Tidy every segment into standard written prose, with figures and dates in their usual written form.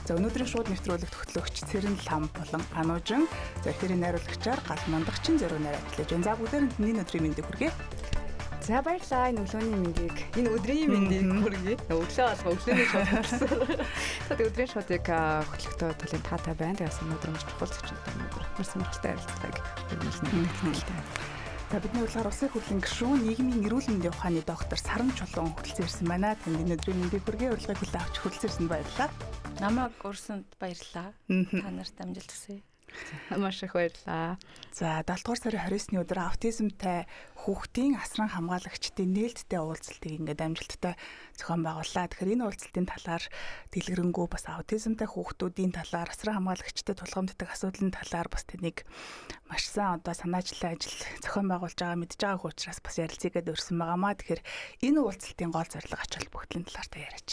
За өнөөдрийн шууд нэвтрүүлэг төгтлөгч Цэрэн Лам болон Анужин за эфирийн найруулагчаар гал мандагчин зөрүү нарийн ажиллаж байна. За бүгдээрээ энэ өдрийн мэндийг хүргэе. За баярлалаа. Энэ өглөөний мэндийг, энэ өдрийн мэндийг хүргэе. Өглөө алга өглөөний шууд хэлсэн. За өдрийн шуудыг хөтлөختөө тулийн таатай байна. Тэгээс өнөөдөр маш чухал зочинтой өнөөдөр маш сонирхолтой ярилцлагыг өргөжлөн хэлдэг. За бидний урлагаар Улсын хурлын гишүүн нийгмийн эрүүл мэндийн ухааны доктор Саран Чулуун хүрэлцэн ирсэн байна. Танд энэ өдрийн мэндийг хүргэе. Урлагийг хүлээн авч хүрэлцэн ирсэнд баярлалаа. Намайг урсанд баярлалаа. Та нарт амжилт хүсье. Маш их баярлалаа. За 7 дугаар сарын 29-ны өдөр аутизмтай хүүхдийн асран хамгаалагчдын нээлттэй уулзалтыг ингээд амжилттай зохион байгууллаа. Тэгэхээр энэ уулзалтын талаар дэлгэрэнгүй бас аутизмтай хүүхдүүдийн талаар асран хамгаалагчдад тулгамддаг асуудлын талаар бас тэнийг маш сайн одоо санаачлалын ажил зохион байгуулж байгаа мэдж байгааг учраас бас ярилцъя гэдээ өрсөн байгаамаа. Тэгэхээр энэ уулзалтын гол зорилго ач холбогдлын талаар та яриач.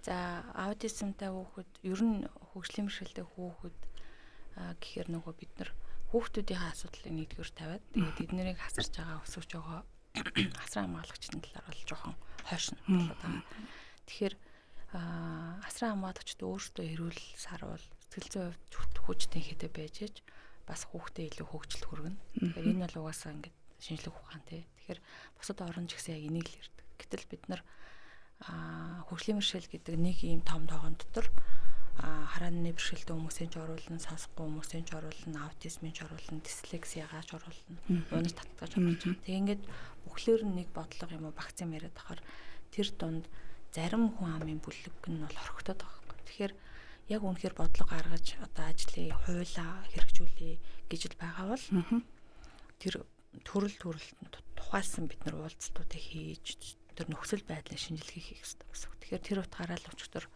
За аутизмтай хүүхэд ер нь хөгжлийн бэрхшээлтэй хүүхэд гэхээр нөгөө бид нар хүүхдүүдийн асуудлыг нэгдүгээр тавиад тэгээд эднэрийг хасарч байгаа өсөж байгаа асран хамгаалагчдын талаар бол жоохон хойшно болоод байгаа. Тэгэхээр асран хамгаалагчд өөрсдөө эрүүл сарвал сэтгэл зүйн хувьд хүчтэй хэдэ байж ээж бас хүүхдээ илүү хөгжил хүргэнэ. Тэгэхээр энэ бол угаасаа ингээд шинжлэх ухаан тий. Тэгэхээр бусад орн ч гэсэн яг энийг л ярьдаг. Гэтэл бид нар хөгжлийн бэрхшээл гэдэг нэг ийм том тоогон дотор харааны бэрхшээлтэй хүмүүсийн ч оруулна, сонсохгүй хүмүүсийн ч оруулна, аутизмын ч оруулна, дислексиягаа ч оруулна, унаж татгаж оруулж байгаа. Тэг ингээд бүхлээр нь нэг бодлого юм уу багц юм яриад ахаар тэр дунд зарим хүн амын бүлэг нь бол хорхотоод байгаа юм. Тэгэхээр яг үнэхээр бодлого гаргаж одоо ажлыг хуйлаа хэрэгжүүлээ гэж л байгаа бол тэр төрөлтөнд тухайлсан бид нар уулзалтуудыг хийж тэр нөхцөл байдлын шинжилгээ хийх хэрэгтэй гэсэн. Тэгэхээр тэр утгаараа л өчигдөр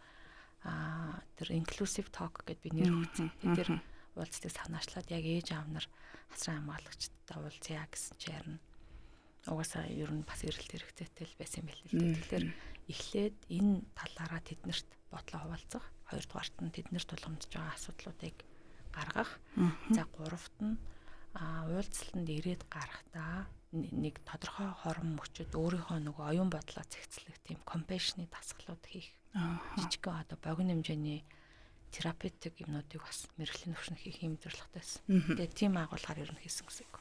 тэр inclusive talk гэдээ би нэр өгсөн. Тэр уулзалтыг санаачлаад яг ээж аав нар асран хамгаалагчдаа уулзъя гэсэн чинь угаасаа ер нь бас эрэлт хэрэгцээтэй л байсан юм билээ. Тэгэхээр эхлээд энэ талаараа тэднэрт бодлоо хуваалцах, хоёрдугаарт нь тэднэрт тулгамдж байгаа асуудлуудыг гаргах. За гуравт нь уулзалтанд ирээд гарахдаа нэг тодорхой хорон мөчөд өөрийнхөө нөгөө оюун бодлоо цэгцлэх тийм компашны дасгалууд хийх. Жижигхэн одоо богино хэмжээний терапевтик юмнуудыг бас мэрэгжлийн төвшөнд хийх юм зорилготойсэн. Тэгээ тийм агуулгаар ер нь хийсэн гэсэн үг.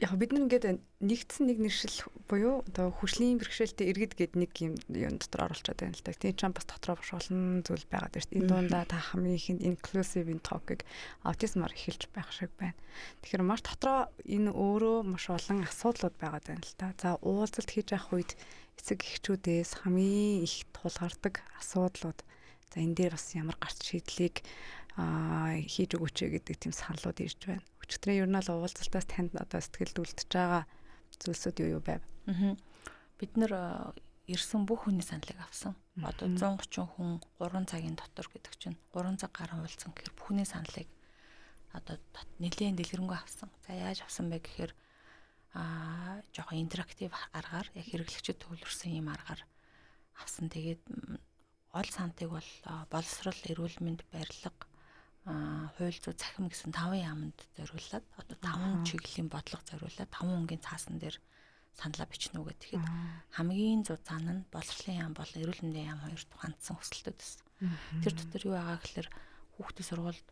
Яг бид нар ингээд нэгдсэн нэг нэршил буюу одоо хөгжлийн бэрхшээлтэй иргэд гээд нэг юм дотор оруулчаад байна л та. Тийм ч бас дотроо маш олон зүйл байгаад байна шүү дээ. Энэ дундаа та хамгийн ихэнд inclusive talk-ыг аутизмаар эхэлж байх шиг байна. Тэгэхээр маш дотроо энэ өөрөө маш олон асуудлууд байгаад байна л та. За уулзалт хийж явах үед эцэг эхчүүдээс хамгийн их тулгардаг асуудлууд. За энэ дээр бас ямар гарч шийдлийг хийж өгөөч гэдэг тийм саналууд ирж байна. Өчигдрийн ер нь л уулзалтаас танд одоо сэтгэлд үлдэж байгаа зүйлсүүд юу байв? Бид нэр ирсэн бүх хүний саналыг авсан. Одоо 130 хүн 3 цагийн дотор гэдэг чинь 3 цаг гарan уулзсан гэхээр бүхний саналыг одоо нэлээд дэлгэрэнгүй авсан. За яаж авсан бэ гэхээр жоохон интерактив аргаар яг хэрэглэгчид төвлөрсөн юм аргаар авсан. Тэгээд гол сантыг бол боловсрол, эрүүл мэнд, барилга, хууль зүйн цахим гэсэн 5 яамд зориулаад одоо 5 чиглэлийн бодлого зориулаад 5 өнгийн цаасан дээр саналаа бичнэ үү гэхэд хамгийн зузаан нь боловсролын яам бол эрүүл мэндийн яам хоёр тухайдсан өсөлтөд байсан. Тэр дотор юу байгаа гэхээр хүүхдийн сургуульд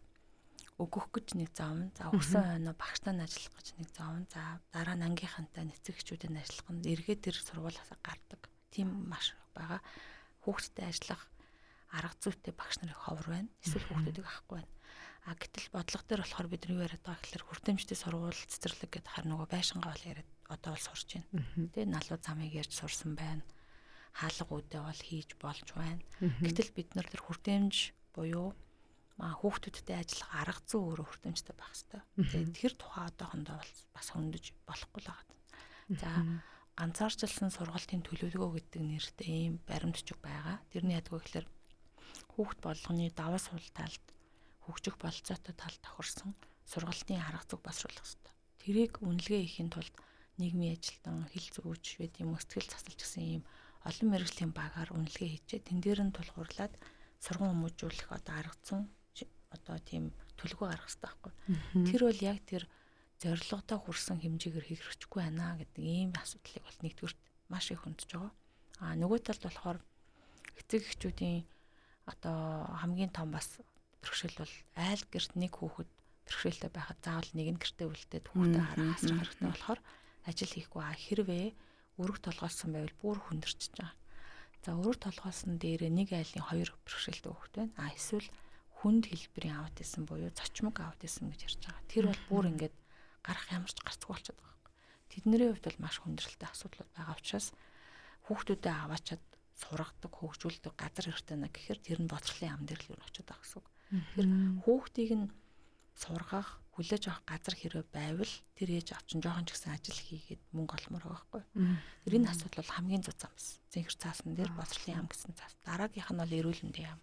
өгөх гэж нэг зов нь, за өгсөн хойноо багштай нь ажиллах гэж нэг зов нь, за дараа нь ангийнхантай нэцэг эхчүүдийн ажиллах нь эргээд тэр сургуулиас гардаг. Тийм маш байгаа. Хүүхдтэй ажиллах арга зүйтэй багш нарын ховор байна. Эсвэл хүүхдүүдийг авахгүй байна. Гэтэл бодлого дээр болохоор бид нар юу яриад байгаа гэхээр хүртээмжтэй сургууль цэцэрлэг гэдэг харин нөгөө байшингаа бол яриад одоо бол сурч байна. Тэгээ налуу замыг ярьж сурсан байна. Хаалга үдэ бол хийж болж байна. Гэтэл бид нар тэр хүртээмж буюу хүүхдүүдтэй ажиллах арга зүй өөрөө хүртээмжтэй байх хэрэгтэй. Тэгээ тэр тухай одоохондоо бас хөндөж болохгүй л байгаа. За ганцаарчлсан сургалтын төлөвлөгөө гэдэг нэртэй ийм баримтчиг байгаа. Тэрний ядгүй гэхээр хүүхд болгоны даваа сул талд хөгжих болцоотой тал тохирсон сургалтын арга зүйг боловсруулах хэрэгтэй. Тэрийг үнэлгээ хийхин тулд нийгмийн ажилтан, хил зүйч, байд юм сэтгэл засалч гэсэн ийм олон мэргэжлийн багаар үнэлгээ хийжээ. Тэн дээр нь тулгуурлаад сургууль хүмүүжүүлэх одоо арга зүй одоо тийм төлөвлөгөө гаргах хэрэгтэй байхгүй. Тэр бол яг тэр зорилготой хүрсэн хэмжээгээр хэрэгжихгүй байна гэдэг ийм асуудлыг бол нэгдүгürt маш их хөндөж байгаа. Нөгөө талд болохоор эцэг эхчүүдийн одоо хамгийн том бас бэрхшээл бол айл гэрт нэг хүүхэд бэрхшээлтэй байхад заавал нэг нь гэртээ үлдээд хүүхдээ харах хэрэгтэй болохоор ажил хийхгүй хэрвээ өргө толгойлсон байвал бүр хүндэрч байгаа. За өргө толгойлсон дээрээ нэг айлын 2 бэрхшээлтэй хүүхэд байна. Эсвэл хүнд хэлбэрийн аутизм буюу цочмог аутизм гэж ярьж байгаа. Тэр бол бүр ингээд гарах ямар ч гарцгүй болчиход байгаа юм. Тэдний хувьд бол маш хүндрэлтэй асуудлууд байгаа учраас хүүхдүүдэд аваачаад сургадаг, хөгжүүлдэг газар хэрэгтэй нэ гэхээр тэр нь боцролын ам дээр л юу очиод байгаа гэсэн үг. Тэгэхээр хүүхдийг нь сургах, хүлээж авах газар хэрэг байвал тэр ээж авч нь жоохон ч гэсэн ажил хийгээд мөнгө олмоор байгаа байхгүй. Тэр энэ асуудал бол хамгийн зузаан бас. Зэнхэр цаасан дээр боцролын ам гэсэн цаас. Дараагийнх нь бол эрүүл мэндийн ам.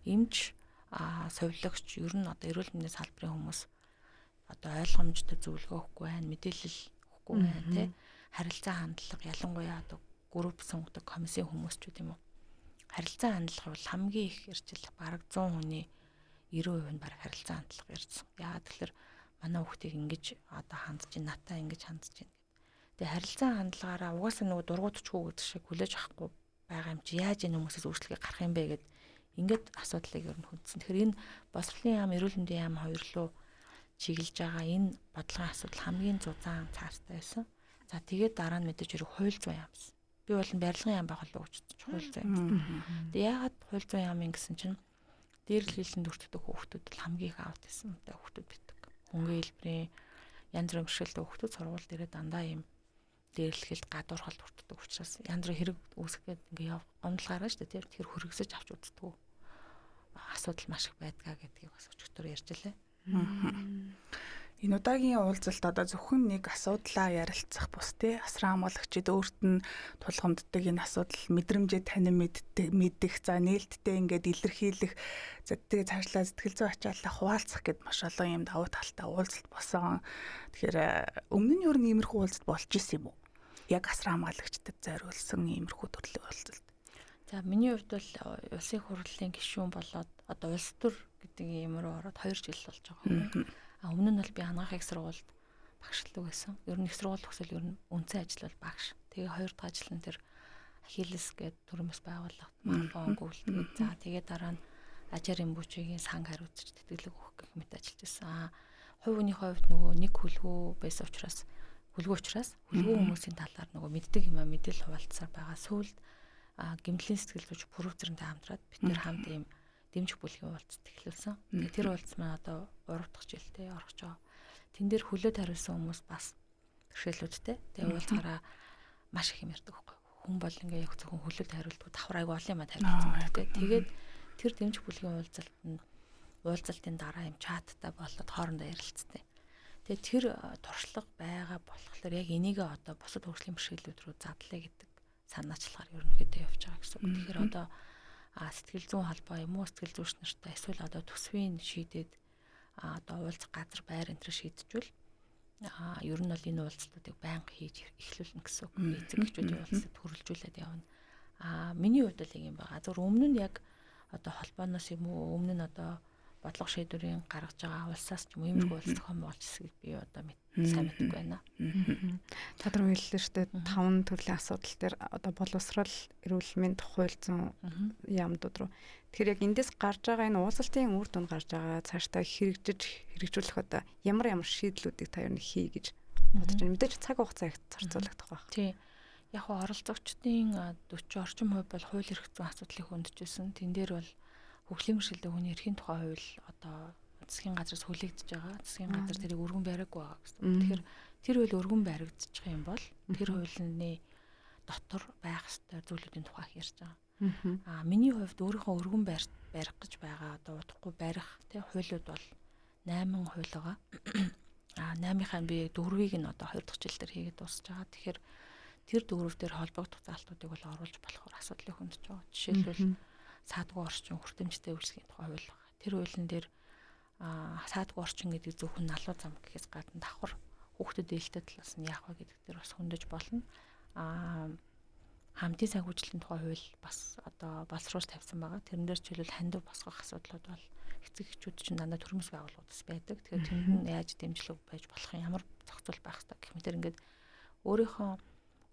Эмч, совилогч, ер нь одоо эрүүл мэндийн салбарын хүмүүс одоо ойлгомжтой зөвлөгөө өгөхгүй байна, мэдээлэл өгөхгүй байна, тий. Харилцаа хандлага ялангуяа одоо групп сонгодог комиссийн хүмүүс ч гэдэм үү. Харилцаа хандлага бол хамгийн их ярьж бараг 100 хүний 90% нь бараг харилцаа хандлага ярьсан. Яагаад тэгэхээр манай хүүхдийг ингэж одоо хандж ин натаа ингэж хандж ин гэдэг. Тэгээ харилцаа хандлагаараа угаасаа нөгөө дургуутчгүй гэдэг шиг хүлээж авахгүй байгаа юм чи яаж энэ хүмүүсээс өөрчлөлт гарах юм бэ гэд ингээд асуудлыг ер нь хүндсэн. Тэгэхээр энэ босрлын яам, эрүүл мэндийн яам хоёрлоо чиглэж байгаа энэ бодлогын асуудал хамгийн зузаан цаартай байсан. За тэгээд дараа нь мэдээж хэрэг хууль зүйн яамс. Би бол барилгын яам байх болов гэж хууль зүйн яамс. Тэгээ яагаад хууль зүйн яамын гэсэн чинь дээрл хилэнд өртдөг хүүхдүүд бол хамгийн их аутизмтай хүүхдүүд байдаг. Хөнгөн хэлбэрийн янз бүрийн бэрхшээлтэй хүүхдүүд сургууль дээрээ дандаа юм дээрлэхэлд гадуурхалд өртдөг учраас янз бүрийн хэрэг үүсгээд ингээ гомдол гаргаж штэ тэр хөргөсөж авч үздэг. Асуудал маш их байдгаа гэдгийг бас өчигдөр ярьж илээ. Энэ удаагийн уулзалт одоо зөвхөн нэг асуудлаа ярилцах бус тий асран хамгаалагчид өөрт нь тулгамддаг энэ асуудал мэдрэмжээ танин мэддэг за нээлттэй ингээд илэрхийлэх за тэгээ цаашлаа сэтгэл зүйн ачааллаа хуваалцах гэд маш олон юм давуу талтай уулзалт болсон. Тэгэхээр өмнө нь юу нэг иймэрхүү уулзалт болж исэн юм уу? Яг асран хамгаалагчдад зориулсан иймэрхүү төрлийн уулзалт. За миний хувьд бол улсын хурлын гишүүн болоод одоо улс төр гэдэг юм руу ороод 2 жил болж байгаа. Өмнө нь бол би анагаах их сургуульд багшлдаг байсан. Ер нь их сургууль төгсөл ер нь үндсэн ажил бол багш. Тэгээ 2 дахь ажил нь тэр Ахиллес гэдэг төрөмс байгууллага марафон гүйлдэг. За тэгээ дараа нь Ажарын бүчигийн санг хариуцж тэтгэлэг өгөх гэх мэт ажиллаж байсан. Хувь хүний хувьд нөгөө нэг хүлгүү байсан учраас хүлгүү хүмүүсийн талаар нөгөө мэддэг юм а мэдээлэл хуваалцсаар байгаа. Сүүлд гэмтлийн сэтгэл зүйч бүрөв зэрэнтэй хамтраад бид нэр хамт ийм дэмжих бүлгийн уулзалт эхлүүлсэн. Тэгээ тэр уулзалт маань одоо 3 дахь жилдээ орох жоо. Тэн дээр хүлээд хариулсан хүмүүс бас бэрхшээлүүдтэй. Тэгээ уулзаараа маш их юм ярьдаг байхгүй. Хүн бол ингээ яг зөвхөн хүлээд хариулдаг давхар айгу олон юмад хариулсан гэдэг. Тэгээд тэр дэмжих бүлгийн уулзалтын дараа юм чаттай болоод хоорондоо ярилцсан. Тэгээ тэр туршлага байгаа болохоор яг энийгээ одоо бусад хөгжлийн бэрхшээлүүд рүү задлаа гэдэг санаачлагаар ерөнхийдөө явж байгаа гэсэн үг. Тэгэхээр одоо сэтгэл зүйн холбоо юм уу сэтгэл зүйч нартай эсвэл одоо төсвийн шийдээд одоо уулзах газар байр энэ төр шийдчихвэл ер нь бол энэ уулзалтуудыг байнга хийж эхлүүлнэ гэсэн үг. Эцэг эхчүүдийн уулзалт хөрвүүлжүүлээд явна. Миний хувьд л юм байгаа. Зөв өмнө нь яг одоо холбооноос юм уу өмнө нь одоо бодлого шийдвэрийн гаргаж байгаа улсаас ч юм иймэрхүү улс зохион байгуулалтыг би одоо сайн мэдгүй байна. Чадвар хэллээ шүү дээ 5 төрлийн асуудал дээр одоо боловсрал, эрүүл мэнд, хууль зүйн яамдууд руу. Тэгэхээр яг эндээс гарч байгаа энэ уулзалтын үр дүнд гарч байгаа цаашдаа хэрэгжүүлэх одоо ямар шийдлүүдийг та юу нэг хий гэж бодож байна. Мэдээж цаг хугацаа их зарцуулагдах байх. Тийм. Яг оролцогчдын 40 орчим хувь бол хууль эрх зүйн асуудлыг хөндөжсэн. Тэн дээр бол хөгжлийн бэрхшээлтэй хүний эрхийн тухай хууль одоо засгийн газраас хүлээгдэж байгаа. Засгийн газар тэрийг өргөн бариаггүй байгаа гэсэн. Тэгэхээр тэр хууль өргөн баригдчих юм бол тэр хуулийн дотор байх ёстой зүйлүүдийн тухай ярьж байгаа. Миний хувьд өөрийнхөө өргөн барих гэж байгаа одоо удахгүй барих тий хуулиуд бол 8 хууль байгаа. 8-ынхаа би 4-ийг нь одоо 2 дахь жил дээр хийгээд дуусж байгаа. Тэгэхээр тэр 4 дээр холбогдох заалтуудыг бол оруулж болохоор асуудлыг хөндөж байгаа. Жишээлбэл саадгүй орчин хүртэмжтэй үйлчлэгийн тухай хууль байна. Тэр хуулийн дээр саадгүй орчин гэдэг зөвхөн налуу зам гэхээс гадна давхар хүүхдэд ээлтэй талаас нь яах вэ гэдэг дээр бас хөндөж болно. Хамтын санхүүжилтийн тухай хууль бас одоо боловсруулж тавьсан байгаа. Тэрэн дээр жишээлбэл хандив босгох асуудлууд бол эцэг эхчүүд чинь дандаа төрөмс байгууллагуудас байдаг. Тэгэхээр тэнд нь яаж дэмжлэг байж болох юм, ямар зохицуул байх хэрэгтэй гэх мэтэр ингээд өөрийнхөө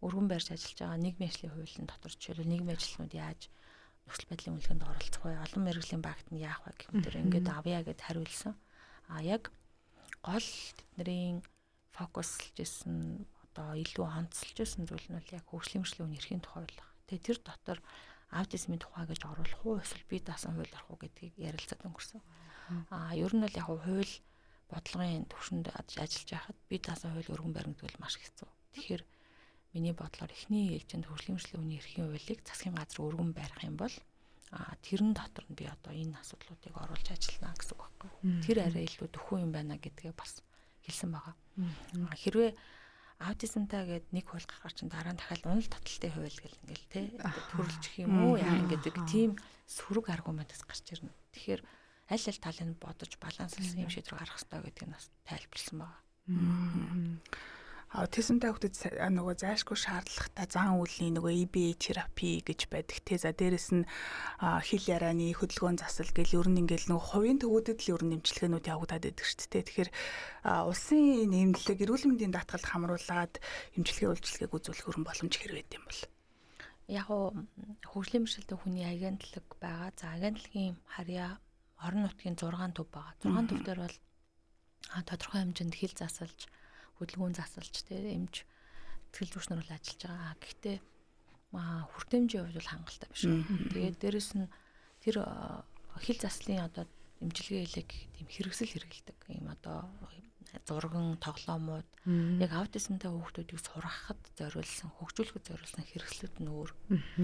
өргөн барьж ажиллаж байгаа нийгмийн ажлын хуулийн дотор жишээлбэл нийгмийн ажилтнууд яаж нөхцөл байдлын үнэлгээнд оролцох вэ? Олон мэрэгжлийн багт нь яах вэ гэх мэтэр ингээд авъя гэд хариулсан. Яг гол тэдний фокуслж исэн одоо илүү онцлж исэн зүйл нь бол яг хөгжлийн мэргэжлийн үнэрхийн тухай байх. Тэгээ тэр дотор аутизмын тухай гэж оруулах уу эсвэл бие даасан хууль арах уу гэдгийг ярилцаад өнгөрсөн. Ер нь бол яг хууль бодлогын төвшөнд ажиллаж байхад бие даасан хууль өргөн баримтгал маш хэцүү. Тэгэхээр миний бодлоор эхний ээлжинд хөгжлийн мэргэжлийн үнэрхийн хуулийг засгийн газар өргөн барих юм бол тэрэн дотор нь би одоо энэ асуудлуудыг оруулж ажиллана гэсэн үг байхгүй. Тэр арай илүү дөхөө юм байна гэдгээ бас хэлсэн байгаа. Хэрвээ аутизмтай гээд нэг хууль гаргахаар чинь дараа нь дахиад унал таталтын хууль гэл ингээл те төрөлжих юм уу яа гэдэг тийм сөрөг аргументаас гарч ирнэ. Тэгэхээр аль талыг бодож баланслсан юм шийдвэр гаргах хэрэгтэй гэдгийг бас тайлбарласан байна. Аутизмтай хүүхдэд нөгөө зайлшгүй шаардлагатай зан үйлийн нөгөө EBA терапи гэж байдаг. Тэ за дээрэс нь хэл ярианы хөдөлгөөн засал гэл ер нь ингээл нөгөө хувийн төвүүдэд л ер нь эмчилгээнүүд явагдаад байдаг шүү дээ. Тэгэхээр улсын нэмэлт эрүүл мэндийн даатгалд хамруулад эмчилгээ үйлчилгээг үзүүлэх хөрөн боломж хэрэг байд юм бол. Яг хөгжлийн мэргэжилтэй хүний агентлаг байгаа. За агентлагийн харьяа орон нутгийн 6 төв байгаа. 6 төв дээр бол тодорхой хэмжээнд хэл засалж хөдөлгөөн засалж эмч сэтгэл зүйчнэр бол ажиллаж байгаа. Гэхдээ хүртээмжийн хувьд бол хангалттай биш. Тэгээд дээрэс нь тэр хэл заслын одоо эмчилгээг тийм хэрэгсэл хэрэгэлдэг. Ийм одоо зурган тоглоомууд яг аутизмтай хүүхдүүдийг сургахад зориулсан, хөгжүүлэхэд зориулсан хэрэгслүүд нь өөр.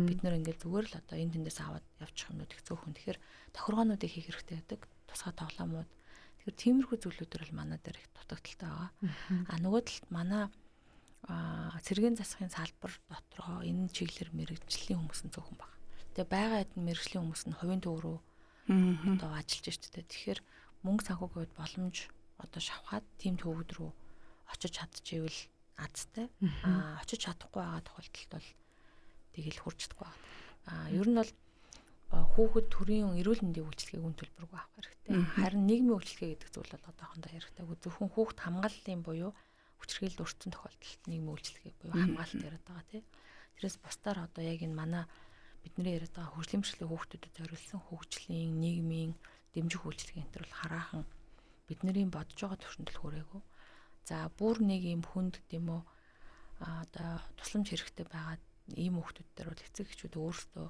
Бид нэр ингээд зүгээр л одоо энэ тэндээс аваад явчих юмнууд их зөөхөн. Тэгэхээр тохиргоонуудыг хийх хэрэгтэй байдаг. Тусгай тоглоомууд. Тэгэхээр тиймэрхүү зүйлүүдэр бол манай дээр их дутагдaltaй байгаа. Нөгөө талд манай цэргийн засгийн салбар дотроо энэ чиглэлээр мэрэгжлийн хүмүүс нь зөөхөн байна. Тэгээ байгаа хэдэн мэрэгжлийн хүмүүс нь хувийн төв рүү одоо ажиллаж штэ. Тэгэхээр мөнгө санхүүгийн хувьд боломж одоо шавхаад тийм төвүүд рүү очиж чадчихвэл азтай. Очиж чадахгүй байгаа тохиолдолд бол тэгэл хурж чадахгүй байна. Ер нь бол хүүхэд төрийн эрүүл мэндийн үйлчилгээг үн төлбөргүй авах хэрэгтэй. Харин нийгмийн үйлчилгээ гэдэг зүйл бол одоохондоо хэрэгтэй. Зөвхөн хүүхэд хамгааллын буюу хүчирхийлэл өртсөн тохиолдолд нийгмийн үйлчилгээ буюу хамгаалалт яриад байгаа тийм. Тэрээс бусдаар одоо яг энэ манай бидний яриад байгаа хөгжлийн мэргэжлийн хүүхдүүдэд зориулсан хөгжлийн, нийгмийн дэмжих үйлчилгээ энэ төр бол хараахан бидний бодож байгаа төвшөнд л хүрээгүй. За бүр нэг юм хүнд гэмүү одоо тусламж хэрэгтэй байгаа ийм хүүхдүүд дээр бол эцэг эхчүүд өөрсдөө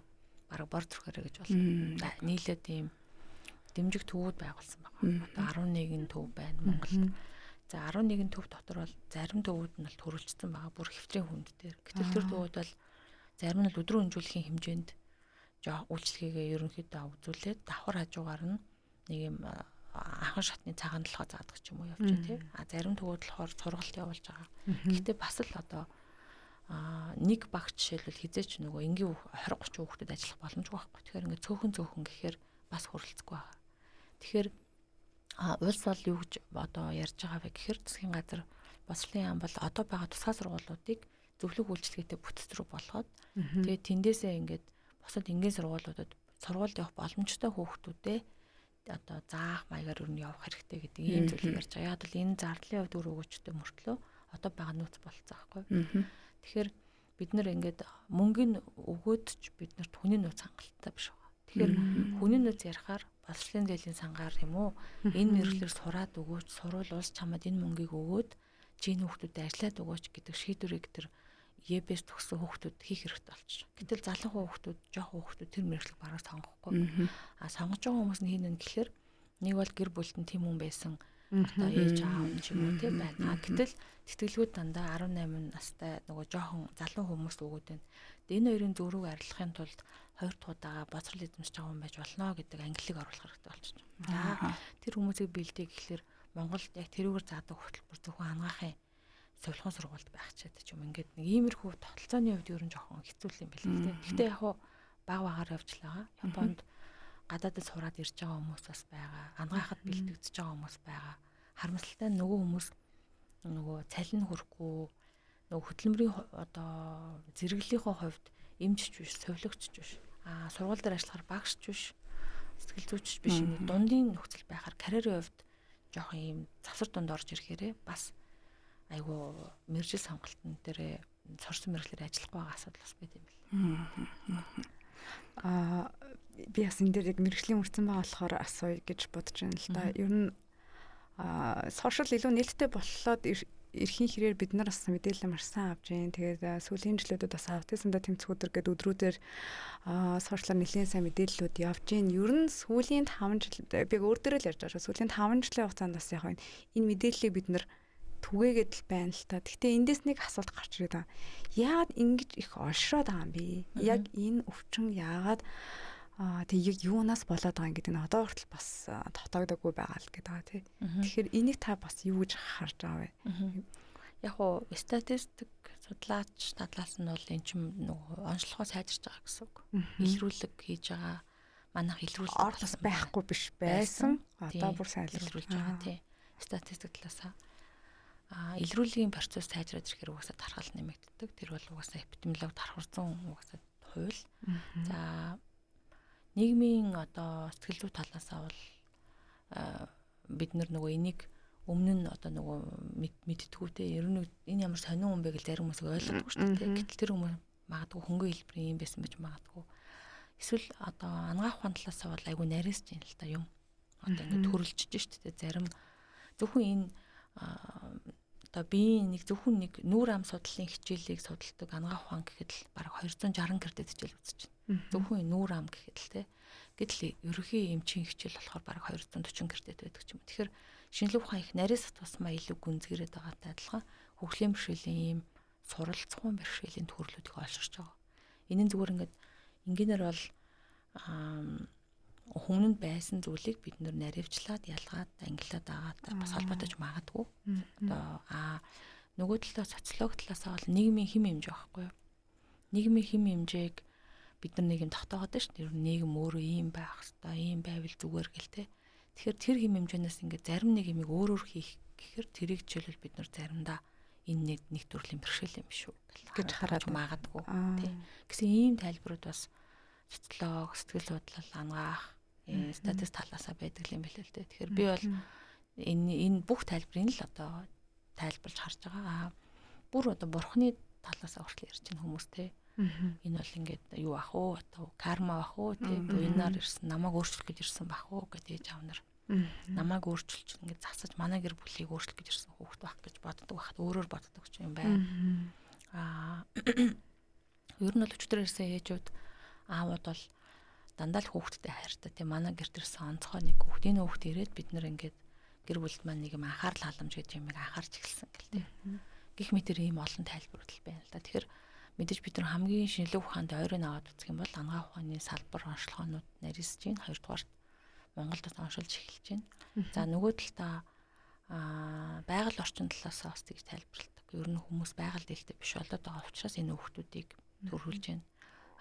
бараг бор зүрхээрээ гэж болно. Нийлээд ийм дэмжих төвүүд байгуулсан байна. Одоо 11 төв байна Монголд. За 11 төв дотор бол зарим төвүүд нь бол төрөлжсөн байгаа. Бүр хэвтрийн хүнд дээр. Гэтэл тэр төвүүд бол зарим нь өдрөө хөнжүүлэхийн хэмжээнд үйлчлэгээ ерөнхийдөө үзүүлээд давхар хажуугаар нь нэг юм анхан шатны цагаан толгой заадаг ч юм уу явж байгаа тийм. Зарим төвүүд болохоор сургалт явуулж байгаа. Гэхдээ бас л одоо нэг багт жишээлбэл хизээч нөгөө энгийн 20-30 хүүхдэд ажиллах боломжгүй байхгүй. Тэгэхээр ингээд цөөхөн гэхээр бас хуралцахгүй байгаа. Тэгэхээр улс бол юу гэж одоо ярьж байгаа вэ гэхээр засгийн газар боловсролын яам бол одоо байгаа тусгай сургуулиудыг зөвлөг үйлчилгээтэй бүтц рүү болгоод тэгээд тэндээсээ ингээд бусад энгийн сургуулиудад сургуульд явах боломжтой хүүхдүүдээ одоо заах маягаар өрнө явах хэрэгтэй гэдэг ийм зүйл ярьж байгаа. Яг л энэ зардлын хувьд өөр өгөөчтэй мөртлөө одоо байгаа нөөц болцсон байхгүй. Тэгэхээр бид нэр ингээд мөнгөний өгөөд ч бид нарт хүний нөөц хангалттай биш байгаа. Тэгэхээр хүний нөөц ярихаар боловсролын зээлийн сангаар юм уу энэ мэргэжлэр сураад өгөөч, сурвал улс чамд энэ мөнгийг өгөөд чи энэ хүүхдүүдэд ажиллаад өгөөч гэдэг шийдвэрийг тэр ЕБС төгссөн хүүхдүүд хийх хэрэгтэй болчих. Гэтэл залуу хүүхдүүд, жоох хүүхдүүд тэр мэргэжлийг бараг сонгохгүй. Сонгож байгаа хүмүүс нь хийнэ гэхээр нэг бол гэр бүлд нь тийм хүн байсан. Одоо ээж аав нь ч юм уу тийм байна. Гэтэл тэтгэлгүүд дандаа 18 настай нөгөө жоохон залуу хүмүүс өгөөд байна. Энэ хоёрын зөрүүг арилгахын тулд хоёр дахь удаага боцрол эзэмшиж байгаа хүн байж болно гэдэг ангиллыг оруулах хэрэгтэй болчихж байна. Тэр хүмүүсийг бэлдээ гэхэлэр Монголд яг тэрүүгээр заадаг хөтөлбөр зөвхөн ангаахын совилгын сургуульд байх ч гэдэг юм. Ингээд нэг иймэрхүү тогтолцооны хувьд ер нь жоохон хэцүү юм байна л дээ. Гэхдээ яг баг багаар явж л байгаа. Японд гадаадд сураад ирж байгаа хүмүүс бас байгаа. Ангаахад бэлтгэж байгаа хүмүүс байгаа. Харамсалтай нь нөгөө хүмүүс нөгөө цалин хүрэхгүй нөгөө хөтөлмөрийн одоо зэрэглэлийнхөө хувьд эмчч биш, совилогчч биш. Сургууль дээр ажиллахаар багшч биш, сэтгэл зүйч биш. Нэг дундын нөхцөл байхаар карьерийн хувьд жоохон ийм завсар дунд орж ирэхээрээ бас айгу мэргэжил сонголтын дээр сурсан мэргэжлэр ажиллахгүй байгаа асуудал бас байт юм бэл. Би бас энэ дээр яг мэрэгжлийн үрцэн байгаа болохоор асууя гэж бодож байна л да. Ер нь сошиал илүү нээлттэй боллоод эрхийн хэрээр бид нар бас мэдээлэл маш сайн авч байна. Тэгээд сүүлийн жилүүдэд бас аутизмтай тэмцэх өдөр гэдэг өдрүүдээр сошиалар нэлээд сайн мэдээллүүд явж байна. Ер нь сүүлийн 5 жил би өөр дээрээ л ярьж байгаа шүү. Сүүлийн 5 жилийн хугацаанд бас яг энэ мэдээллийг бид нар түгээгээд л байна л та. Гэхдээ эндээс нэг асуулт гарч ирээд байгаа. Яагаад ингэж их олшроод байгаа юм бэ? Яг энэ өвчин яагаад тэг юунаас болоод байгаа гэдэг нь одоо хүртэл бас тогтоогдоогүй байгаа л гэдэг байгаа тий. Тэгэхээр энийг та бас юу гэж харж байгаа вэ? Яг уу статистик судлаач талаас нь бол эн чинь нөгөө онцлогоо сайжирч байгаа гэсэн үг. Илрүүлэг хийж байгаа манайх илрүүлэг ордос байхгүй биш байсан. Одоо бүр сайжруулж байгаа тий. Статистик талаасаа илрүүлгийн процесс сайжраад ирэхээр угаасаа тархал нэмэгддэг. Тэр бол угаасаа эпидемиолог тархарсан угаасаа хууль. За нийгмийн одоо сэтгэл зүй талаасаа бол бид нөгөө энийг өмнө нь одоо нөгөө мэдтгүүтэй ер нь энэ ямар сонин хүн бэ гэж зарим хүмүүс ойлгодгүй шүү дээ. Гэтэл тэр хүмүүс магадгүй хөнгөн хэлбэрийн юм байсан байж магадгүй. Эсвэл одоо ангаах ухаан талаасаа бол айгүй нарийнсж юм л та юм. Одоо ингэ төрөлжиж шүү дээ. Зарим зөвхөн энэ одоо биеийн зөвхөн нэг нүүр ам судлалын хичээлийг судалдаг ангаах ухаан гэхэд л бараг 260 кредит хичээл үзэж байна. Зөвхөн нүүр ам гэхэд л те. Гэтэл ерөнхий эмчийн хичээл болохоор бараг 240 кредит байдаг ч юм. Тэгэхээр шинжлэх ухаан их нарийнс тусмаа илүү гүнзгийрээд байгаатай адилхан хөгжлийн бэрхшээлийн ийм суралцсан бэрхшээлийн төрлүүдийг олширч байгаа. Энэ нь зүгээр ингээнээр бол хүмүүнд байсан зүйлийг бид нэр наривчлаад ялгаад ангилаад байгаатай бас холбоотойч магадгүй. Одоо нөгөө талаас социологи талаасаа бол нийгмийн хэм хэмжээ байхгүй юу? Нийгмийн хэм хэмжээг бид нар нэг юм тогтоогоод байна шүү дээ. Нийгэм өөрөө ийм байх хэвээр, ийм байвал зүгээр гэл те. Тэгэхээр тэр хэм хэмжээнээс ингээд зарим нэг юмыг өөрөөр хийх гэхээр тэрийг жишээлбэл бид нар заримдаа энэ нэг төрлийн бэрхшээл юм биш үү гэж хараад магадгүй тий. Гэсэн ийм тайлбарууд бас социолог, сэтгэл судлал, ангаах, статистик талаасаа байдаг юм билээ л дээ. Тэгэхээр би бол энэ бүх тайлбарыг л одоо тайлбарлаж харж байгаа. Бүр одоо бурхны талаасаа хүртэл ярьж байгаа хүмүүс те. Энэ бол ингээд юу ах уу одоо карма ах уу те. Буйнаар ирсэн намайг өөрчлөх гэж ирсэн бах уу гэдэг ээж аав нар. Намайг өөрчилж ингээд засаж манай гэр бүлийг өөрчлөх гэж ирсэн хүүхэд байх гэж боддог байхад өөрөөр боддог ч юм байна. Ер нь л өчтөр ирсэн ээжүүд аавууд бол дандаа л хүүхэдтэй хайртай тийм манай гэрт ирсэн онцгой нэг хүүхэд энэ хүүхэд ирээд бид нэр ингээд гэр бүлд маань нэг юм анхаарал халамж гэдэг юмыг анхаарч эхэлсэн гэл тийм. Гэх мэтэр ийм олон тайлбарлал байна л да. Тэгэхээр мэдээж бид нар хамгийн шинжлэх ухаанд ойрын аваад үзэх юм бол ангаах ухааны салбар онцлогоонууд нарийсж байна. Хоёрдугаар Монголд оншилж эхэлж байна. За нөгөө талдаа байгаль орчин талаасаа бас тэгж тайлбарладаг. Ер нь хүмүүс байгаль дэлтэй биш болоод байгаа учраас энэ хүүхдүүдийг төрүүлж байна.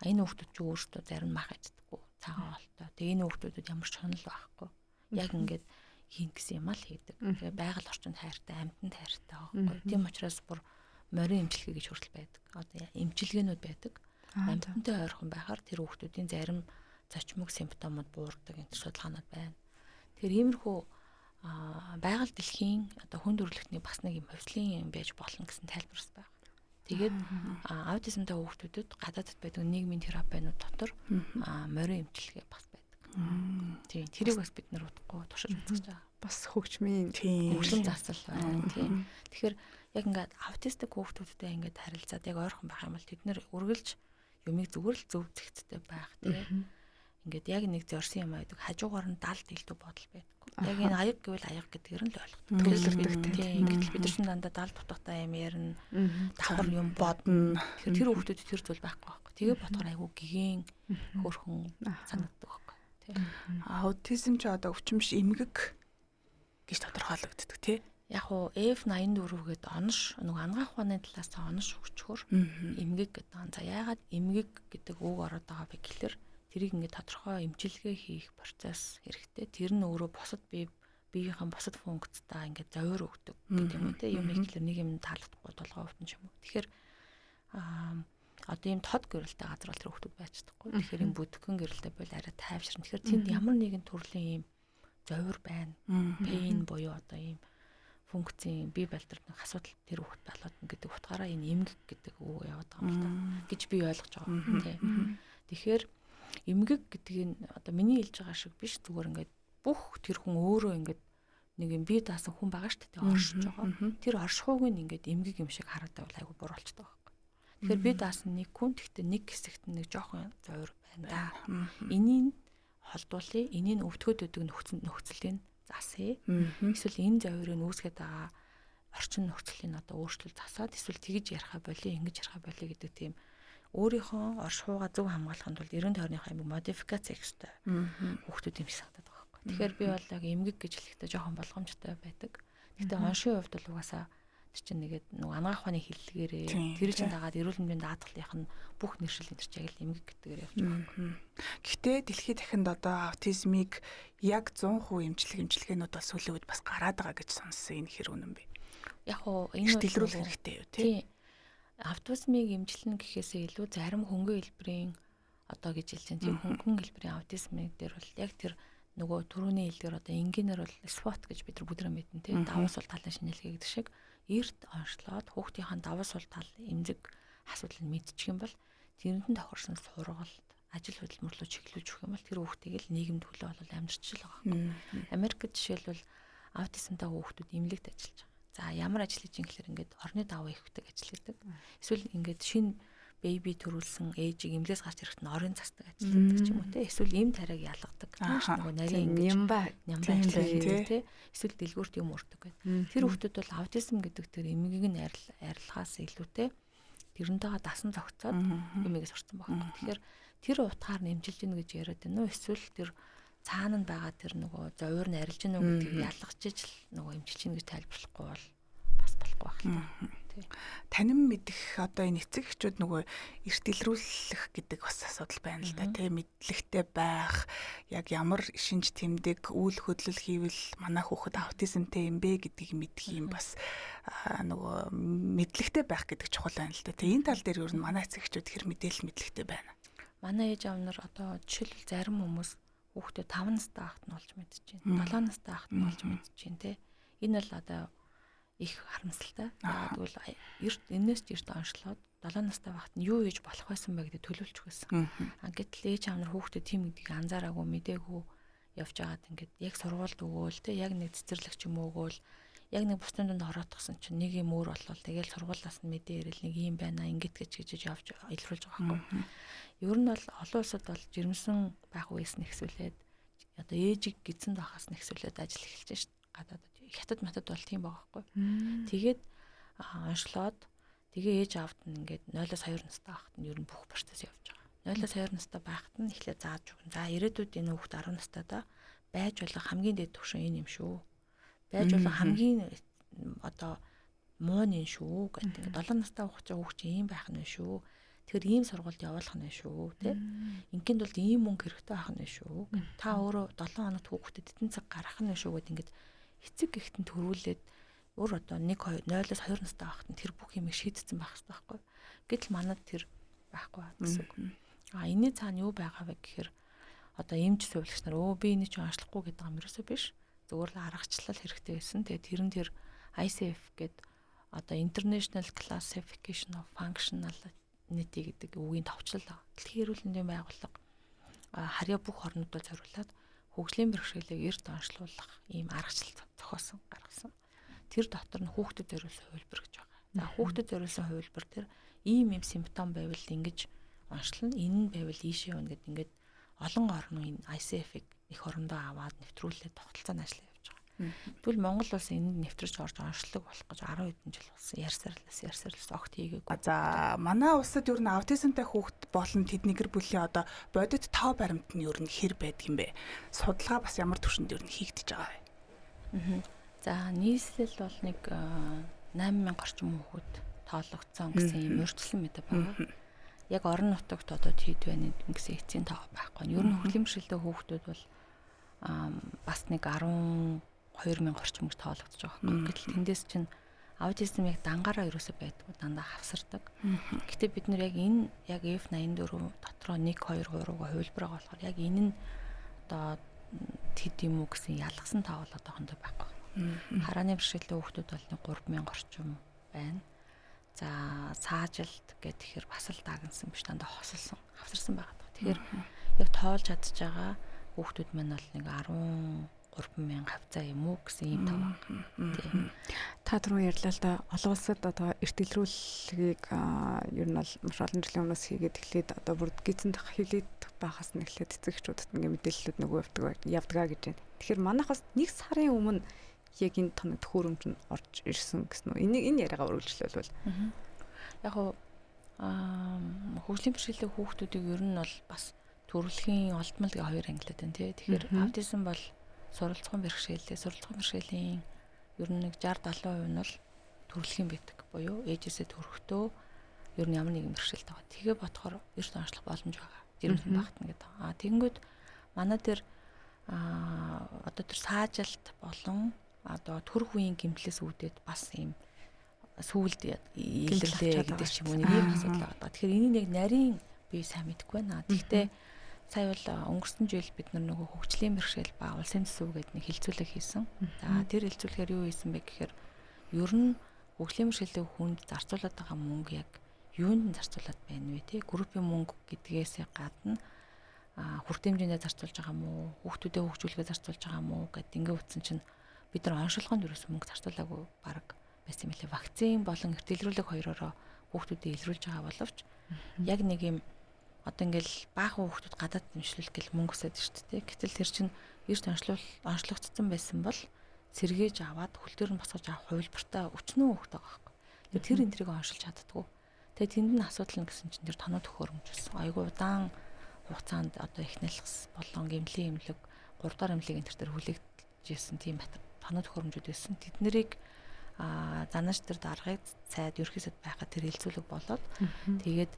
Энэ хүүхдүүд ч өөрсдөө зарим мах иддэггүй, цагаан болтой. Тэгээ энэ хүүхдүүдэд ямар ч хонол байхгүй. Яг ингээд хийн гэсэн юм аа л хийдэг. Тэгээ байгаль орчинд хайртай, амьтанд хайртай байхгүй. Тийм учраас бүр морин эмчилгээ гэж хүртэл байдаг. Одоо эмчилгээнүүд байдаг. Амьтантай ойрхон байхаар тэр хүүхдүүдийн зарим зочмог симптомууд буурдаг энэ судалгаанууд байна. Тэгэхээр иймэрхүү байгаль дэлхийн одоо хүн төрөлхтний бас нэг юм хөвслийн юм байж болно гэсэн тайлбарс байна. Тэгээд аутизмтай хүүхдүүдэд гадаадд байдаг нийгмийн терапианууд дотор морин эмчилгээ бас байдаг. Тийм тэрийг бас бид нар удахгүй туршиж үзэж байгаа. Бас хөгжмийн хөгжим засал байна. Тийм. Тэгэхээр яг ингээд аутистик хүүхдүүдтэй ингээд харилцаад яг ойрхон байх юм бол тэд нэр үргэлж юмыг зүгээр л зөв зэгцтэй байх тийм. Ингээд яг нэг зорьсон юм байдаг. Хажуугаар нь далд илдүү бодол байдаг. Яг энэ аяг гэвэл аяг гэдгээр нь л ойлгохтой. Төлөвлөгддөг тийм. Гэтэл бид нар ч дандаа далд утгатай юм ярина. Давхар юм бодно. Тэгэхээр тэр хүүхдүүд тэр зүйл байхгүй байхгүй. Тэгээ бодохоор айгүй гэгэн хөөрхөн санагддаг байхгүй. Тийм. Аутизм ч одоо өвчин биш эмгэг гэж тодорхойлогддог тий. Яг уу F84 гэдэг онош нөгөө ангаах ухааны талаас онош өгчхөр эмгэг гэдэг. За яагаад эмгэг гэдэг үг ороод байгаа бэ гэхээр тэрийг ингээд тодорхой эмчилгээ хийх процесс хэрэгтэй. Тэр нь өөрөө бусад биеийнхэн бусад функцтай ингээд зовир өгдөг гэдэг юм үү те. Юм ихлээр нэг юм таалагдахгүй толгой өвтөн ч юм уу. Тэгэхээр одоо ийм тод гэрэлтэй газар бол тэр хүмүүс байж чадахгүй. Тэгэхээр ийм бүдгэн гэрэлтэй бол арай тайвширна. Тэгэхээр тэнд ямар нэгэн төрлийн ийм зовир байна. Пейн буюу одоо ийм функцийн бие балдарлах асуудал тэр хүүхэд болоод гэдэг утгаараа энэ эмгэг гэдэг үг яваад байгаа юм л да гэж би ойлгож байгаа тийм. Тэгэхээр эмгэг гэдгийг одоо миний хэлж байгаа шиг биш, зүгээр ингээд бүх тэр хүн өөрөө ингээд нэг юм бие даасан хүн байгаа шүү дээ, оршиж байгаа. Тэр оршихуйг нь ингээд эмгэг юм шиг хараад байвал айгу буруу болчихдог байхгүй. Тэгэхээр бие даасан нэг хүн, тэгтээ нэг хэсэгт нэг жоохон зовир байна да. Энийг холдуулъя, энийг өвтгöd өдөг нөхцөлийн засъя. Эсвэл энэ зовирыг үүсгээд байгаа орчин нөхцөлийн одоо өөрчлөлт засаад эсвэл тэгж ярихаа болиё, ингэж ярихаа болиё гэдэг тийм өөрийнхөө оршихуйгаа зөв хамгаалахын тулд 90 тойрныхаа эмэг модификац хийх хэрэгтэй. Хүүхдүүд юм шиг санагдаад байгаа байхгүй. Тэгэхээр би бол яг эмгэг гэж хэлэхдээ жоохон болгоомжтой байдаг. Гэхдээ оншийн хувьд бол угаасаа тэр чинь нэгээд нэг анагаах ухааны хэллэгээрээ тэр чинь дагаад эрүүл мэндийн даатгалынх нь бүх нэршил энэ чинь яг л эмгэг гэдгээр явж байгаа. Гэхдээ дэлхийд дахинд одоо аутизмыг яг 100% эмчилгээнүүд бол сүүлийн үед бас гараад байгаа гэж сонссон. Энэ хэр үнэн бэ? Яг уу энэ дэлгэрүүлэх хэрэгтэй юу тий? Аутизмыг эмчилнэ гэхээсээ илүү зарим хөнгөн хэлбэрийн одоо гэж хэлж байгаа тийм хөнгөн хэлбэрийн аутизмыг дээр бол яг тэр нөгөө түрүүний хэлдгээр одоо энгийнээр бол SWOT гэж бид нар бүдрэн мэднэ тийм давуу сул талын шинжилгээ гэдэг шиг эрт онцлоод хүүхдийнхээ давуу сул тал эмзэг асуудлыг мэдчих юм бол тэрэнд нь тохирсон сургалт ажил хөдөлмөрлөө чиглүүлж өгөх юм бол тэр хүүхдийг л нийгэмд төлөө бол амьдарч л байгаа. Америкт жишээлбэл аутизмтай хүүхдүүд эмнэлэгт ажиллаж байгаа. За ямар ажил хийж ингэхлээр ингээд орны даваа ихтэй ажил хийдэг. Эсвэл ингээд шинэ бэби төрүүлсэн ээжийг эмнэлээс гарч ирэхэд нь орон цасдаг ажил хийдэг ч юм уу те. Эсвэл эм тариаг ялгадаг. Нөгөө нарийн нямба ажил хийдэг те. Эсвэл дэлгүүрт юм урдаг гэдэг. Тэр хүүхдүүд бол аутизм гэдэг тэр эмгээг нь арилгахаас илүүтэй тэрнтэйгээ дасан зохицоод юмыг сурсан байна. Тэгэхээр тэр утгаар нэмжилж гин гэж яриад байна уу? Эсвэл тэр цаана нь байгаа тэр нөгөө зовир нь арилж гин үү гэдгийг ялгаж ижил нөгөө эмчилж гин гэж тайлбарлахгүй бол бас болохгүй байх л та. Танин мэдэх одоо энэ эцэг эхчүүд нөгөө эрт илрүүлэх гэдэг бас асуудал байна л да тий мэдлэгтэй байх яг ямар шинж тэмдэг үйл хөдлөл хийвэл манай хүүхэд аутизмтэй юм бэ гэдгийг мэдэх юм бас нөгөө мэдлэгтэй байх гэдэг чухал байна л да. Тэгээ энэ тал дээр ер нь манай эцэг эхчүүд хэр мэдээлэл мэдлэгтэй байна. Манай ээж аав нар одоо жишээлбэл зарим хүмүүс хүүхдээ 5 настай ахт нь олж мэдчихээн. 7 настай ахт нь олж мэдчихээн те. Энэ бол одоо их харамсалтай. Тэгвэл эрт энэс ч эрт онцлоод 7 настай багт нь юу хийж болох байсан бэ гэдэг төлөвлөж өгсөн. Гэтэл ээж аав нар хүүхдээ тийм гэдгийг анзаараагүй мэдээгүй явж байгаад ингээд яг сургуульд өгөөл те яг нэг цэцэрлэгч юм өгөөл яг нэг бусдын дунд ороодгсон чинь нэг юм өөр болол тэгэл сургуулиас нь мэдээ ирэл нэг юм байна ингээд гэж явж илрүүлж байгаа байхгүй. Ер нь бол олон улсад бол жирэмсэн байх үеэс нэгсүүлээд одоо ээжиг гидсэнд байхаас нэгсүүлээд ажил эхэлж шít. Гадаад хятад матад бол тийм байгаа байхгүй. Тэгээд онцлоод тэгээ ээж аавд нь ингээд 0-2 настай байхад нь ер нь бүх процесс явж байгаа. 0-2 настай байхад нь эхлээд зааж өгнө. За ирээдүйд энэ хүүхд 10 настайдаа байж болох хамгийн дээд түвшин энэ юм шүү. Байж болох хамгийн одоо муу нь шүү гэдэг. Ингээд 7 настай хүүхд чинь ийм байх нь шүү. Тэгэхээр ийм сургуульд явуулах нь шүү тий. Инкинд бол ийм мөнгө хэрэгтэй байх нь шүү. Та өөрөө 7 хоногт хүүхдэд эдэн цаг гарах нь шүү гэдэг ингээд эцэг гихтэн төрүүлээд өөр одоо 1-2 0-2 настай байхад нь тэр бүх юмыг шийдсэн байх хэрэгтэй байхгүй. Гэтэл манад тэр байхгүй гэсэн. Энэний цаана юу байгаа вэ гэхээр одоо эмч сувлагч нар би энэ чинь онцлохгүй гэдэг юм ерөөсөө биш. Зүгээр л аргачлал хэрэгтэй байсан. Тэгээ тэрэн тэр ICF гэдэг одоо International Classification of Functional Unity гэдэг үгийн товчлол байгаа. Дэлхийн эрүүл мэндийн байгууллага харьяа бүх орнуудад зориулаад хөгжлийн бэрхшээлийг эрт онцлуулах ийм аргачлал зохиосон гаргасан. Тэр дотор нь хүүхдэд зориулсан хувилбар гэж байгаа. За хүүхдэд зориулсан хувилбар тэр ийм симптом байвал ингэж онцлно, энэ нь байвал ийшээ явна гэдэг ингээд олон орны энэ ICF-ийг их орондоо аваад нэвтрүүлээд тогтолцооны ажил явьж байгаа. Тэгвэл Монгол улс энд нэвтэрч орж онцлог болох гэж 10 хэдэн жил болсон. Ярьсарлаас огт хийгээгүй. За манай улсад ер нь аутизмтай хүүхэд болон тэдний гэр бүлийн одоо бодит тоо баримт нь ер нь хэр байдаг юм бэ? Судалгаа бас ямар түвшинд ер нь хийгдэж байгаа вэ? За нийслэл бол нэг 8000 орчим хүүхэд тоологдсон гэсэн юм урьдчилан мэдээ байна. Яг орон нутагт одоо хэд байна гэсэн эцсийн тоо байхгүй. Ер нь хөгжлийн бэрхшээлтэй хүүхдүүд бол бас нэг 12,000 орчим гэж тоологдож байгаа байхгүй. Гэтэл тэндээс чинь аутизм яг дангаараа ерөөсөй байдгүй, дандаа хавсардаг. Гэтэ бид нар яг энэ яг F84 дотроо 1 2 3-га хувилбар байгаа болохоор яг энэ нь одоо тэд юм уу гэсэн ялгсан тоо бол одоохондоо байхгүй. Харааны бэрхшээлтэй хүүхдүүд бол нэг 3,000 орчим байна. За саажилт гэхээр бас л дагнсан биш, дандаа хосолсон, хавсарсан байгаа. Тэгэхээр яг тоолж чадж байгаа хүүхдүүд маань бол нэг 13,000 хавцаа юм уу гэсэн юм тав. Та түрүү ярьлаа л да олон улсад одоо эрт илрүүлгийг ер нь бол маш олон жилийн өмнөөс хийгээд эхлээд одоо бүр гизэн хилээд байхаас нь эхлээд эцэгчүүдэд ингээ мэдээллүүд нөгөө явдгаа гэж байна. Тэгэхээр манайх бас 1 сарын өмнө яг энэ тоног төхөөрөмж нь орж ирсэн гэсэн үү? Энэ яриагаа үргэлжлүүлвэл. Яг хуу хөгжлийн бэрхшээлтэй хүүхдүүдийг ер нь бол бас төрөлхийн олдмол гэ 2 ангилаад байна тий. Тэгэхээр аутизм бол суралцсан бэрхшээлийн ер нь нэг 60-70% нь бол төрөлхийн байдаг буюу ээжээсээ төрөхдөө ер нь ямар нэгэн бэрхшээлтэй байгаа. Тэгээ бодохоор эрт онцлох боломж байгаа. Жирэмсэн багтна гэдэг. Тэгэнгүүт манай дээр одоо тэр саажилт болон одоо төрөх үеийн гэмтлээс үүдээд бас ийм сүүлд илэрлээ гэдэг ч юм уу нэг юм асуудал байгаа. Тэгэхээр энийг нэг нарийн би сайн мэдэхгүй байна. Гэхдээ сая бол өнгөрсөн жил бид нөгөө хөгжлийн бэрхшээл ба улсын төсөв гэдэг нэг хилцүүлэг хийсэн. За тэр хилцүүлгээр юу хийсэн бэ гэхээр ер нь хөгжлийн бэрхшээлтэй хүнд зарцуулаад байгаа мөнгө яг юунд зарцуулаад байна вэ те? Группийн мөнгө гэдгээс гадна хүртээмжиндээ зарцуулж байгаа мó, хүүхдүүдэд хөгжүүлэхээ зарцуулж байгаа мó гэд ингээ утсан чинь бид нар оншилгоонд ерөөсөн мөнгө зарцуулаагүй баг байсан юм лээ. Вакцин болон эрт илрүүлэг хоёроо хүүхдүүдэд илрүүлж байгаа боловч яг нэг юм одоо ингээл баахан хүүхдүүд гадаад дэмжлүүлэх гэл мөнгө өсөд шүү дээ. Гэтэл тэр чинь эрт онцлогдсон байсан бол сэргээж аваад хөл дээр нь босгож авах хувилбартай өчнөө хүүхдтэй байгаа байхгүй. Тэр энтрийг оншилж чаддгүй. Тэгээ тэнд нь асуудал нь гэсэн чинь тэр тоноо төхөөрөмж болсон. Айгу удаан хугацаанд одоо ихнэлгс болон гэмтлийн эмнэлэг 3 дахь эмнэлэг энэ төр хүлээгдэжсэн тийм тоноо төхөөрөмжүүд байсан. Тэднэрийг занаж тэр даргыг цайд ерөөсөд байхад тэр хилцүүлэг болоод тэгээд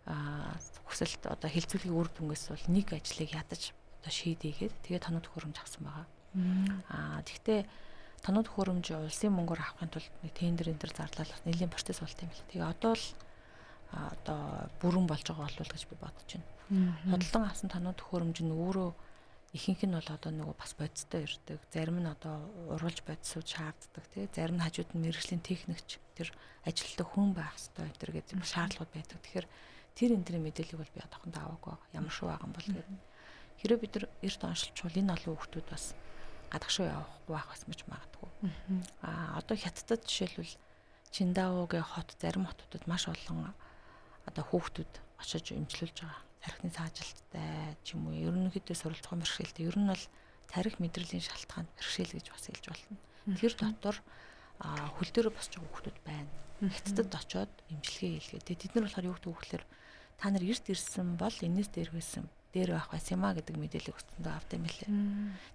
хүсэлт одоо хилцүүлгийн үр дүнгээс бол нэг ажлыг ядаж одоо шийдээгээд тэгээд тоноо төхөөрөмж авсан байгаа. Тэгвэл тоноо төхөөрөмж улсын мөнгөөр авахын тулд нэг тендер энэ төр зарлал нэлийн процесс болт юм байна. Тэгээ одоо л одоо бүрэн болж байгаа болов гэж би бодож байна. Худалдан авсан тоноо төхөөрөмж нь өөрөө ихэнх нь бол одоо нөгөө бас бодистой ирдэг. Зарим нь одоо урвалж бодисууд шаарддаг тий. Зарим нь хажууд нь мэргэжлийн техникч тэр ажилтдаг хүн байх хэрэгтэй энэ төр гэдэг шаардлагууд байдаг. Тэгэхээр тэр энтрийн мэдээллийг бол би одоохондоо аваагүй байгаа. Ямар шүү байгаа юм бол гэдэг. Хэрэв бид нар эрт оншилчвал энэ олон хүүхдүүд бас гадагшуу явахгүй байх бас мэж магадгүй. Одоо хятадд жишээлбэл Чиндаогийн хот зарим хотуудад маш олон одоо хүүхдүүд очиж эмчилүүлж байгаа. Тархины саажилттай ч юм уу ерөнхийдөө суралцсан бэрхшээлтэй. Ер нь бол тарих мэдрэлийн шалтгаан бэрхшээл гэж бас хэлж болно. Тэр дотор хөл дээр босч байгаа хүүхдүүд байна. Хятадд очоод эмчилгээ хийлгээ. Тэд нар болохоор юу гэдэг вэ гэхээр та нар эрт ирсэн бол энэс дээр байх байсан юм а гэдэг мэдээлэл өгсөндөө авдаг юм лээ.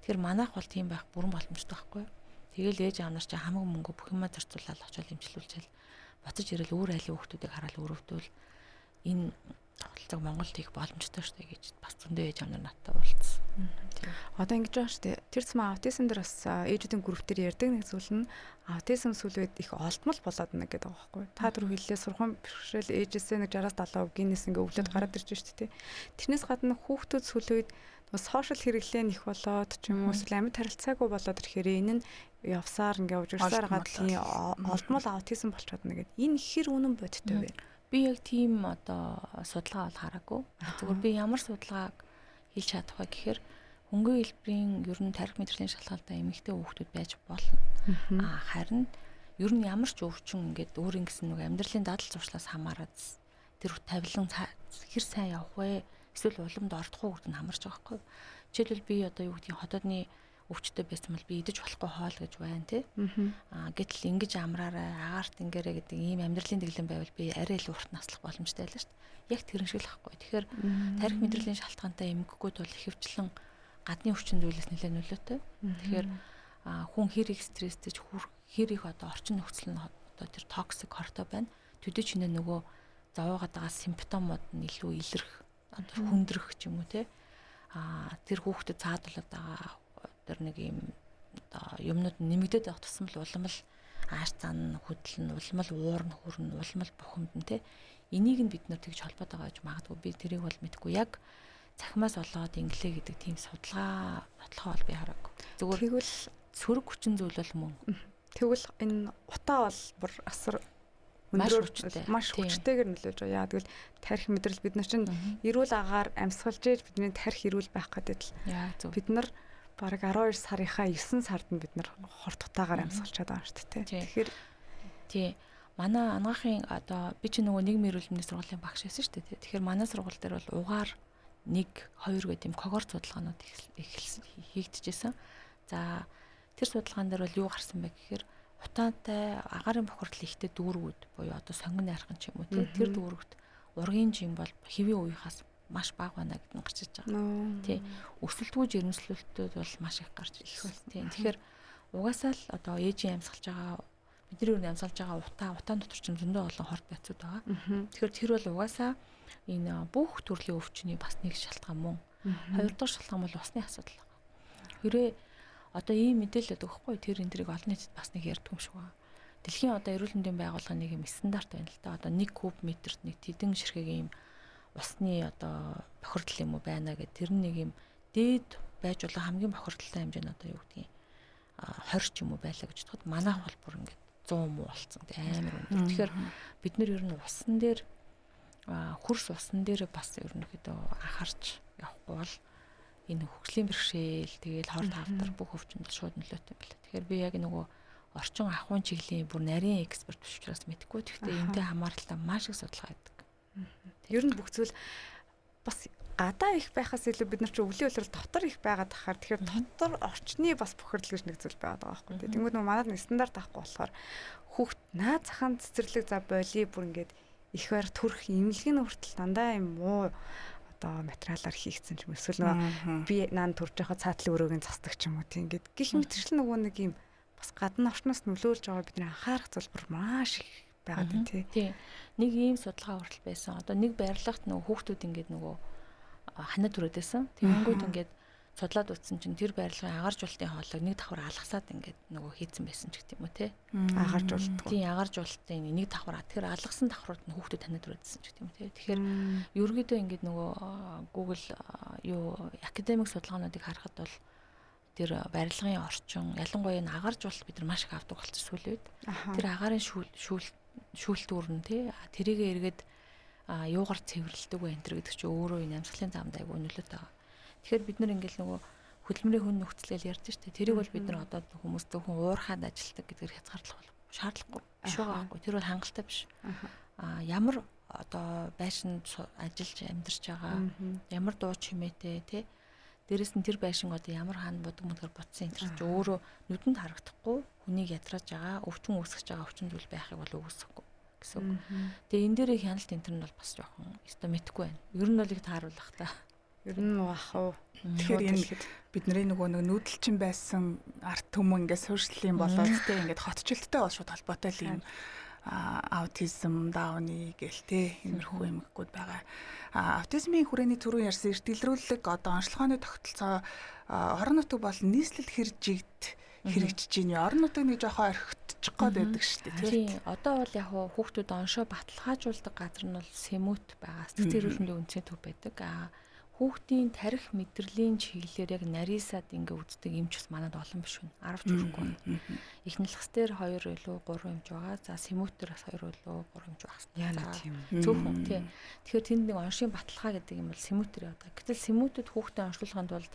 Тэгэхээр манайх бол тийм байх бүрэн боломжтой байхгүй. Тэгэл ээж аав нар ч хамаг мөнгө бүх юмаа зарцуулаад очоод эмчилүүлчихэл буцаж ирэл өөр айлын хүүхдүүдийг хараад өрөвдвөл энэ тоглолцоог Монголд хийх боломжтой шүү дээ гэж бас зөндөө ээж аав нар надтай уулзсан. Одоо ингэж байгаа шүү дээ. Тэр цэм аутизм дээр бас ээжүүдийн групп дээр ярьдаг нэг зүйл нь аутизм сүлвэд их олдмол болоод байна гэдэг байгаа байхгүй. Та түр хэллээ сургууль бэрхшээл ээжээсээ нэг 60-70% генээс ингээ өвлөд гараад ирж шүү дээ. Тэрнээс гадна хүүхдүүд сүлвэд сошиал хэрэглээ нэх болоод ч юм уу эсвэл амьд харилцаагүй болоод ирэхээр энэ нь явсаар ингээ явж ирсээр гадлын олдмол аутизм болчиход байна гэдэг. Энэ хэр үнэн бодтой вэ? Би яг тийм одоо судалгаа бол хараагүй. Зүгээр би ямар судалгааг хийж чадах вэ гэхээр хөнгөн хэлбэрийн ер нь тарих мэдрэлийн шалгалтай эмэгтэй хүүхдүүд байж болно. Харин ер нь ямар ч өвчин ингээд өөрийн гэсэн нэг амьдралын дадал зуршлаас хамаарат тэр тавилан хэр сайн явах вэ? Эсвэл уламд ордох уу гэдэг нь хамаарч байгаа байхгүй. Жишээлбэл би одоо юу гэдгийг хотоодны өвчтөй байсан бол би идэж болохгүй хоол гэж байна тий. Гэтэл ингэж амраарай, агаарт ингэрэ гэдэг ийм амьдралын дэглэм байвал би арай илүү урт наслах боломжтой байлаа шүү дээ. Яг тэрэн шиг л байхгүй. Тэгэхээр тарих мэдрэлийн шалтгаантай эмгэгүүд бол ихэвчлэн гадны өвчин зүйлээс нэлээд нөлөөтэй. Тэгэхээр хүн хэр их стресстэй хэр их одоо орчин нөхцөл нь одоо тэр токсик хортой байна. Төдий ч нөгөө зовоогоод байгаа симптомууд нь илүү илэрх, одоо хүндрэх ч юм уу тий. Тэр хүүхдэд цаадуулаад байгаа тэр нэг юм одоо юмнууд нэмэгдээд явах тусам л уламл ааш цан хөдөлн уламл уурн хүрн уламл бухимдэн те энийг нь бид нар тэгж холбоод байгаа гэж магадгүй би тэрийг бол мэдгүй яг цахимаас болоод инглээ гэдэг тийм судалгаа бол би хараагүй зүгээр тэгвэл сөрөг хүчин зүйл бол мөн тэгвэл энэ утаа бол бүр асар маш хүчтэйгээр нөлөөлж байгаа. Яагад гэвэл тарих мэдрэл бид нар чинь эрүүл агаар амьсгалж ээж бидний тарих эрүүл байх гэдэг л бид нар бараг 12 сарынхаа 9 сард нь бид нар хорт утаагаар амьсгалчаад байгаа шүү дээ. Тэгэхээр тий манай анагаахын одоо би чи нөгөө нийгмийн эрүүл мэндийн сургуулийн багш байсан шүү дээ. Тэгэхээр манай сургууль дээр бол угаар 1 2 гэдэг юм когорт судалгаанууд хийгдэжсэн. За тэр судалгаан дээр бол юу гарсан бэ гэхээр утаатай агаарын бохирдол ихтэй дүүргүүд буюу одоо сонгон найрхан ч юм уу тэр дүүрэгт ургийн жим бол хэвийн үеийнхаас маш бага байна гэдэг нь гарч иж байгаа. Тий. Өсөлтгүй жирэмслэлтүүд бол маш их гарч ирэх байна. Тий. Тэгэхээр угаасаа л одоо ээжийн амьсгалж байгаа бидний юу амьсгалж байгаа утаан дотор ч зөндөө олон хорт байцууд байгаа. Тэгэхээр тэр бол угаасаа энэ бүх төрлийн өвчний бас нэг шалтгаан мөн. Хоёрдугаар шалтгаан бол усны асуудал байна. Хэрвээ одоо ийм мэдээлэл өгөхгүй тэр энэ тэрийг олон нийтэд бас нэг ярьдаг юм шиг байна. Дэлхийн одоо эрүүл мэндийн байгууллагын нэг юм стандарт байна л да. Одоо 1 куб метрт нэг тэдэн ширхэг ийм усны одоо бохирдол юм уу байна гэдэг. Тэр нэг юм дээд байж болох хамгийн бохирдолтой хэмжээ нь одоо юу гэдгийг 20 ч юм уу байлаа гэж бодоход манайх бол бүр ингээд 100 муу болсон. Амар өндөр. Тэгэхээр бид нар ер нь усан дээр хөрс усан дээр бас ерөнхийдөө анхаарч явахгүй бол энэ хөгжлийн бэрхшээл тэгэл хорт хавдар бүх өвчнөд шууд нөлөөтэй байлаа. Тэгэхээр би яг нөгөө орчин ахуйн чиглэлийн бүр нарийн эксперт биш учраас мэдэхгүй. Гэхдээ энэтэй хамааралтай маш их судалгаа хийдэг. Ер нь бүх зүйл бас гадаа их байхаас илүү бид нар ч өвлийн улирал дотор их байгаад тахаар тэгэхээр дотор орчны бас бохирдол гэж нэг зүйл байгаад байгаа байхгүй тийм. Тэнгүүд нөгөө манад нэг стандарт авахгүй болохоор хүүхд наад цахаан цэцэрлэг за боли бүр ингээд их байр төрх имлэг нь хүртэл дандаа юм муу одоо материалаар хийгдсэн ч юм эсвэл нөгөө би наан төрж байхад цаатлын өрөөгийн цасдаг ч юм уу тийм ингээд гих мэтэрчл нөгөө нэг юм бас гадна орчноос нөлөөлж байгаа бидний анхаарах зүйлбэр маш их байгаад байна тий. Нэг ийм судалгаа хүртэл байсан. Одоо нэг байрлагт нөгөө хүүхдүүд ингээд нөгөө ханад түрээдсэн. Тэгэнгүүт ингээд судлаад утсан чинь тэр байрлагын агаржуулалтын хоолойг нэг давхар алгасаад ингээд нөгөө хийцэн байсан ч гэдэг юм уу те. Агаржуулалт. Тийм агаржуулалтын нэг давхар тэр алгасан давхрууд нь хүүхдүүд ханад түрээдсэн ч гэдэг юм те. Тэгэхээр ерөөдөө ингээд нөгөө Google юу академик судалгаануудыг харахад бол тэр барилгын орчин ялангуяа энэ агаржуулалт бид нар маш их авдаг болсон сүүлийн үед. Тэр агаарын шүүлтүүр нь тий тэрийгэ эргээд юугаар цэвэрлдэг вэ энэ гэдэг чинь өөрөө энэ амьсгалын замд айгүй нөлөөтэй байгаа. Тэгэхээр бид нар ингээл нөгөө хөдөлмөрийн хүн нөхцөлөл ярьж штэ тэрийг бол бид нар одоо хүмүүс зөвхөн уурхаад ажилтдаг гэдгээр хязгаарлах бол шаардлагагүй биш байгаа. Тэр бол хангалттай биш. Ямар одоо байшинд ажиллаж амьдарч байгаа ямар дуу чимээтэй тий дээрэс нь тэр байшин одоо ямар хаан бодог мөдгөр ботсон энэ чинь өөрөө нүдэнд харагдахгүй хүнийг ядрааж байгаа өвчин үүсгэж байгаа өвчин зүйл байхыг бол үгүйсэхгүй гэсэн үг. Тэгээ энэ дээрээ хяналт энэ төр нь бол бас жоохон өстой мэдхгүй байна. Ер нь бол их тааруулах та. Ер нь бах уу. Тэгэхээр энэ бидний нөгөө нэг нүүдэлчин байсан арт түмэн ингээд суурьшлын болоод тэ ингээд хотчлолттой бол шууд холбоотой л юм аутизм, дауны гэл тэ иймэрхүү эмгэгүүд байгаа. Аутизмын хүрээний түрүү ярьсан эртгэлрүүлэг одоо онцлогооны тогтолцоо орон нутаг бол нийслэл хэрэгжиж байна. Орон нутаг нэг жоохон орхитчих гээд байдаг шүү дээ тийм. Одоо бол яг хүүхдүүд оншоо баталгаажуулдаг газар нь бол Сэмүт байгаа. Сэтгэл эрүүлэндийн үндэсний төв байдаг. Хүүхдийн тарих мэдрэлийн чиглэлээр яг нарийсаад ингээ үздэг эмч бас манад олон биш байна. 10 ч хүрэхгүй. Эхнэлхс дээр 2 илүү 3 эмч байгаа. За Сэмүтээр бас 2 илүү 3 эмч багс. Яна тийм. Зөвхөн тийм. Тэгэхээр тэнд нэг оншийн баталгаа гэдэг юм бол Сэмүтээр явдаг. Гэтэл Сэмүтэд хүүхдээ онцлуулаханд бол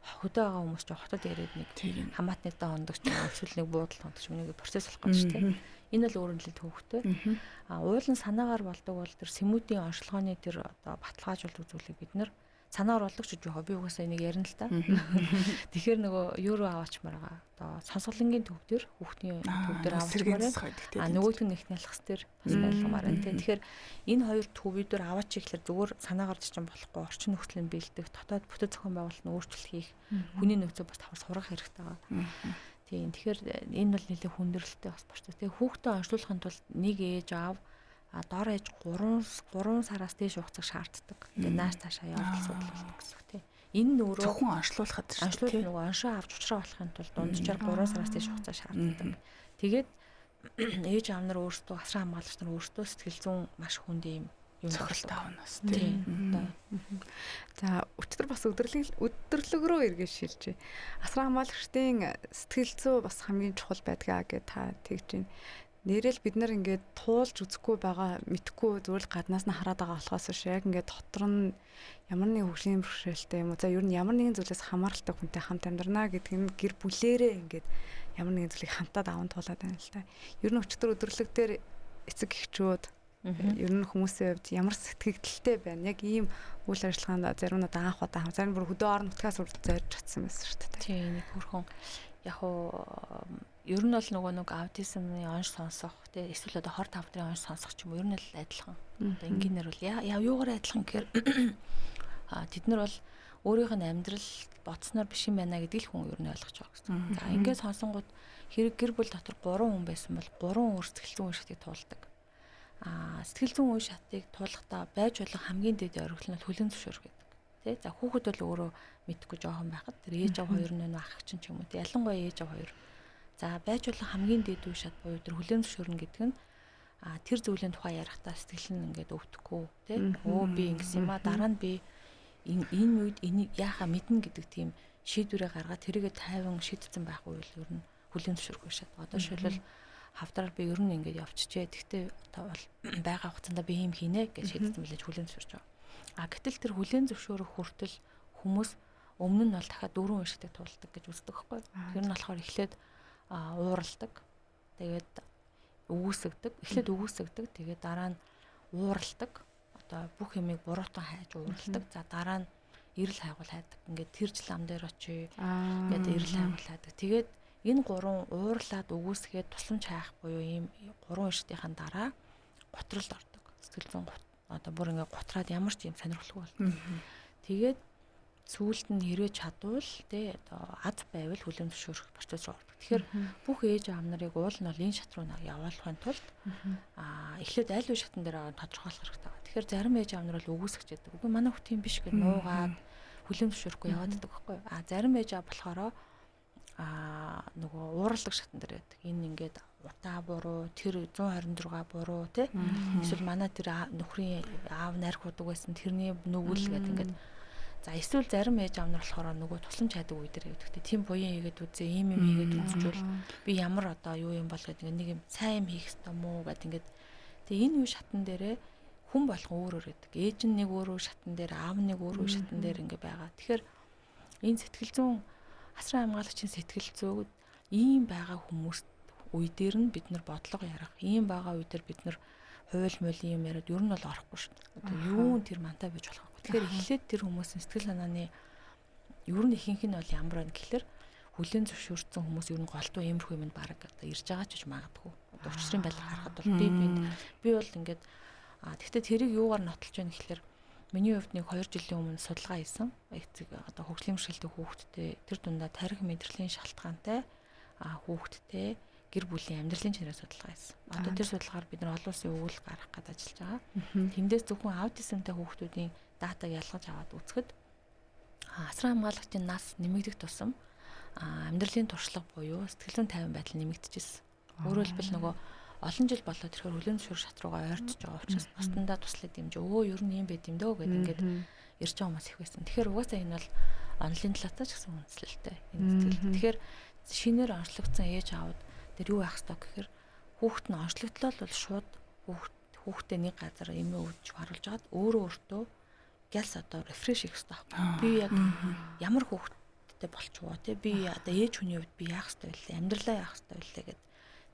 хөдөө байгаа хүмүүс ч хотод ирээд нэг хамаатнуудаа ондог ч эсвэл нэг буудалд ондог ч нэг процесс болох гэж тийм. Энэ бол өөр нэлээд төвөгтэй. Уулын санаагаар болдог бол тэр Сэмүтийн онцлогооны тэр одоо баталгаажуулдаг зүйлийг бид нэр санаагаар болдог ч жоо би угаасаа энийг ярина л та. Тэгэхээр нөгөө евро аваачмаар байгаа. Одоо сонсголонгийн төв дээр хүүхдийн төв дээр аваачмаар. Нөгөөт нь ихний алхас дээр бас байлгамаар байна тийм. Тэгэхээр энэ хоёр төвүүд дээр аваач ихлээр зүгээр санаагаар чинь болохгүй орчин нөхцөлөнд бэлдэх дотоод бүтэц зохион байгуулалтын өөрчлөлт хийх хүний нөөцөө бас тавар сурах хэрэгтэй байгаа. Тийм. Тэгэхээр энэ бол нэлээд хүндрэлтэй бас болчих. Тэгээ хүүхдээ онцлуулахын тулд нэг ээж аав дор ээж 3 сараас дээш хугацааг шаарддаг. Тэгээ нааш таашаа явуулж судлуулдаг гэсэн үг тийм. Энэ нөрөө зөвхөн онцлуулахад шүү дээ. Нөгөө оншоо авч уучраа болохын тулд дунджаар 3 сараас дээш хугацаа шаарддаг. Тэгээд ээж аав нар өөрсдөө асран хамгаалагч нар өөрсдөө сэтгэл зүйн маш хүнд юм цохилт авнаас тийм. За өчтөр бас өдөрлөг рүү эргэж шилжээ. Асран хамгаалагчдын сэтгэл зүй бас хамгийн чухал байдгаа гэж та тэгж байна. нэрэл бид нар ингээд туулж үзэхгүй байгаа мэдхгүй зүгээр л гаднаас нь хараад байгаа болохоос биш яг ингээд дотор нь ямар нэг хөгжлийн бэрхшээлтэй юм уу за ер нь ямар нэгэн зүйлээс хамааралтай хүнтэй хамт амьдрнаа гэдэг нь гэр бүлээрээ ингээд ямар нэгэн зүйлийг хамтаад аван туулаад байна л та. Ер нь өчтөр өдөрлөг дээр эцэг эхчүүд ер нь хүмүүсийн хувьд ямар сэтгэгдэлтэй байна. Яг ийм үйл ажиллагаанд зарим нь анх удаа зарим бүр хөдөө орон нутгаас урд зорж чадсан байсан шүү дээ. Тийм нэг хөрхөн яг уу ер нь бол нөгөө нэг аутизмын онш сонсох тий эсвэл одоо хор тавдрын онш сонсох ч юм уу ер нь л адилхан. Одоо энгийнээр бол юугаар адилхан гэхээр тэд нар бол өөрийнх нь амьдрал бодсноор биш юм байна гэдгийг л хүн ер нь ойлгож байгаа гэсэн. За ингээд сонсонгууд хэрэг гэр бүл дотор 3 хүн байсан бол 3 өөр сэтгэл зүйн үе шатыг туулдаг. Сэтгэл зүйн үе шатыг туулахдаа байж болох хамгийн дээд оргил нь хүлэн зөвшөөрөх гэдэг. Тэ за хүүхэд бол өөрөө мэдхгүй жоохон байхад тэр ээж аваа хоёр нь ах чинь ч юм уу тэ ялангуяа ээж аваа хоёр. За байж болох хамгийн дээд үе шат буюу тэр хүлэн зөвшөөрнө гэдэг нь тэр зүйлийн тухай ярихдаа сэтгэл нь ингээд өвдөхгүй тэ би ингэсэн юм дараа нь би энэ үед энийг яахаа мэднэ гэдэг тийм шийдвэрээ гаргаад тэрийгэ тайван шийдсэн байхгүй бол ер нь хүлэн зөвшөөрөхгүй шат. Одоо шилбэл хавдраар би ер нь ингээд явчихжээ. Тэгтээ одоо бол байгаа хугацаанд би юм хийнэ гэж шийдсэн мэлэж хүлэн зөвшөөрч байгаа. Гэтэл тэр хүлэн зөвшөөрөх хүртэл хүмүүс өмнө нь бол дахиад 4 үе шатыг туулдаг гэж үздэг байхгүй. Тэр нь болохоор эхлээд ууралдаг. Тэгээд өгөөсөгдөг. Эхлээд өгөөсөгдөг. Тэгээд дараа нь ууралдаг. Одоо бүх юмыг буруутан хайж ууралдаг. За дараа нь эрэл хайгуул хайдаг. Ингээд тэр жил ам дээр очие. Ингээд эрэл хайгуул хайдаг. Тэгээд энэ 3 уурлаад өгөөсгээд тусламж хайх буюу ийм 3 ишдийн дараа готролд ордог. Сэтгэл зүйн одоо бүр ингээд готраад ямар ч юм сонирхолгүй бол. Тэгээд сүүлд нь хэрвээ чадвал тий одоо аз байвал хүлэн зөвшөөрөх процесс руу ордог. Тэгэхээр бүх ээж аав нарыг уул нь бол энэ шат руу явуулахын тулд эхлээд аль үе шатн дээр тодорхойлох хэрэгтэй байна. Тэгэхээр зарим ээж аав нар бол өгөөсгч гэдэг. Үгүй манай хүүхд тийм биш гэж нуугаад хүлэн зөвшөөрөхгүй яваад байдаг байхгүй. Зарим ээж аав болохоор нөгөө ууралдаг шатн дээр байдаг. Энэ ингээд утаа буруу, тэр 126 буруу тий. Эсвэл манай тэр нөхрийн аав нарх удаг байсан тэрний нүгэл гэдэг ингээд. За эсвэл зарим ээж аав нар болохоор нөгөө тусламж чаддаг үе дээр явдаг. Тийм буян хийгээд үзээ, ийм юм хийгээд үзчихвэл би ямар одоо юу юм бол гэдэг нэг юм сайн юм хийх ёстой мó гэдэг ингээд. Тэгээ энэ үе шатн дээрээ хүн болгон өөр өөр гэдэг. Ээж нь нэг өөр өөр шатн дээр, аав нэг өөр өөр шатн дээр ингээд байгаа. Тэгэхээр энэ сэтгэл зүйн асран хамгаалагчийн сэтгэл зүйд ийм байгаа хүмүүст үе дээр нь бид нар бодлого ярих. Ийм байгаа үе дээр бид нар хууль муулийн юм яриад ер нь бол орохгүй шүү дээ. Одоо юу тэр мантай байж болох вэ? Тэгэхээр эхлээд тэр хүмүүсийн сэтгэл санааны ер нь ихэнх нь бол ямар байна гэхэлэр хүлэн зөвшөөрсөн хүмүүс ер нь голдуу иймэрхүү юмд бараг одоо ирж байгаа ч гэж магадгүй. Одоо учрын байдлаар харахад бол би бол ингээд тэгтээ тэрийг юугаар нотолж байна гэхэлэр миний хувьд нэг 2 жилийн өмнө судалгаа хийсэн. Эцэг одоо хөгжлийн бэрхшээлтэй хүүхэдтэй тэр дундаа тарих мэдрэлийн шалтгаантай хүүхэдтэй гэр бүлийн амьдралын чанарыг судалгаа хийсэн. Одоо тэр судалгаар бид нар олон улсын өгүүл гаргах гэж ажиллаж байгаа. Тэндээс зөвхөн аутизмтай хүүхдүүдийн датаг ялгаж аваад үзэхэд асран хамгаалагчийн нас нэмэгдэх тусам амьдралын туршлага буюу сэтгэл зүйн тайван байдал нэмэгдэжсэн. Өөрөөр хэлбэл нөгөө олон жил болоод тэрхэр хүлэн зөвшөөрөх шат руугаа ойртож байгаа учраас бусдандаа туслаад дэмжээ. Ер нь юм байт юм дөө гэдэг ингээд ирж байгаа хүмүүс их байсан. Тэгэхээр угаасаа энэ бол онлайн талаас ч гэсэн үндэслэлтэй. Тэгэхээр шинээр онцлогдсон ээж аауд тэр юу яах ёстой гэхээр хүүхэд нь онцлогдлол бол шууд хүүхдээ нэг газар эмээ өвдөж харуулж агаад өөртөө гялс одоо рефреш хийх ёстой. Би яг ямар хүүхэдтэй болчихвоо те би одоо ээж хүний хувьд би яах ёстой вэ? Амьдралаа яах ёстой вэ гэдэг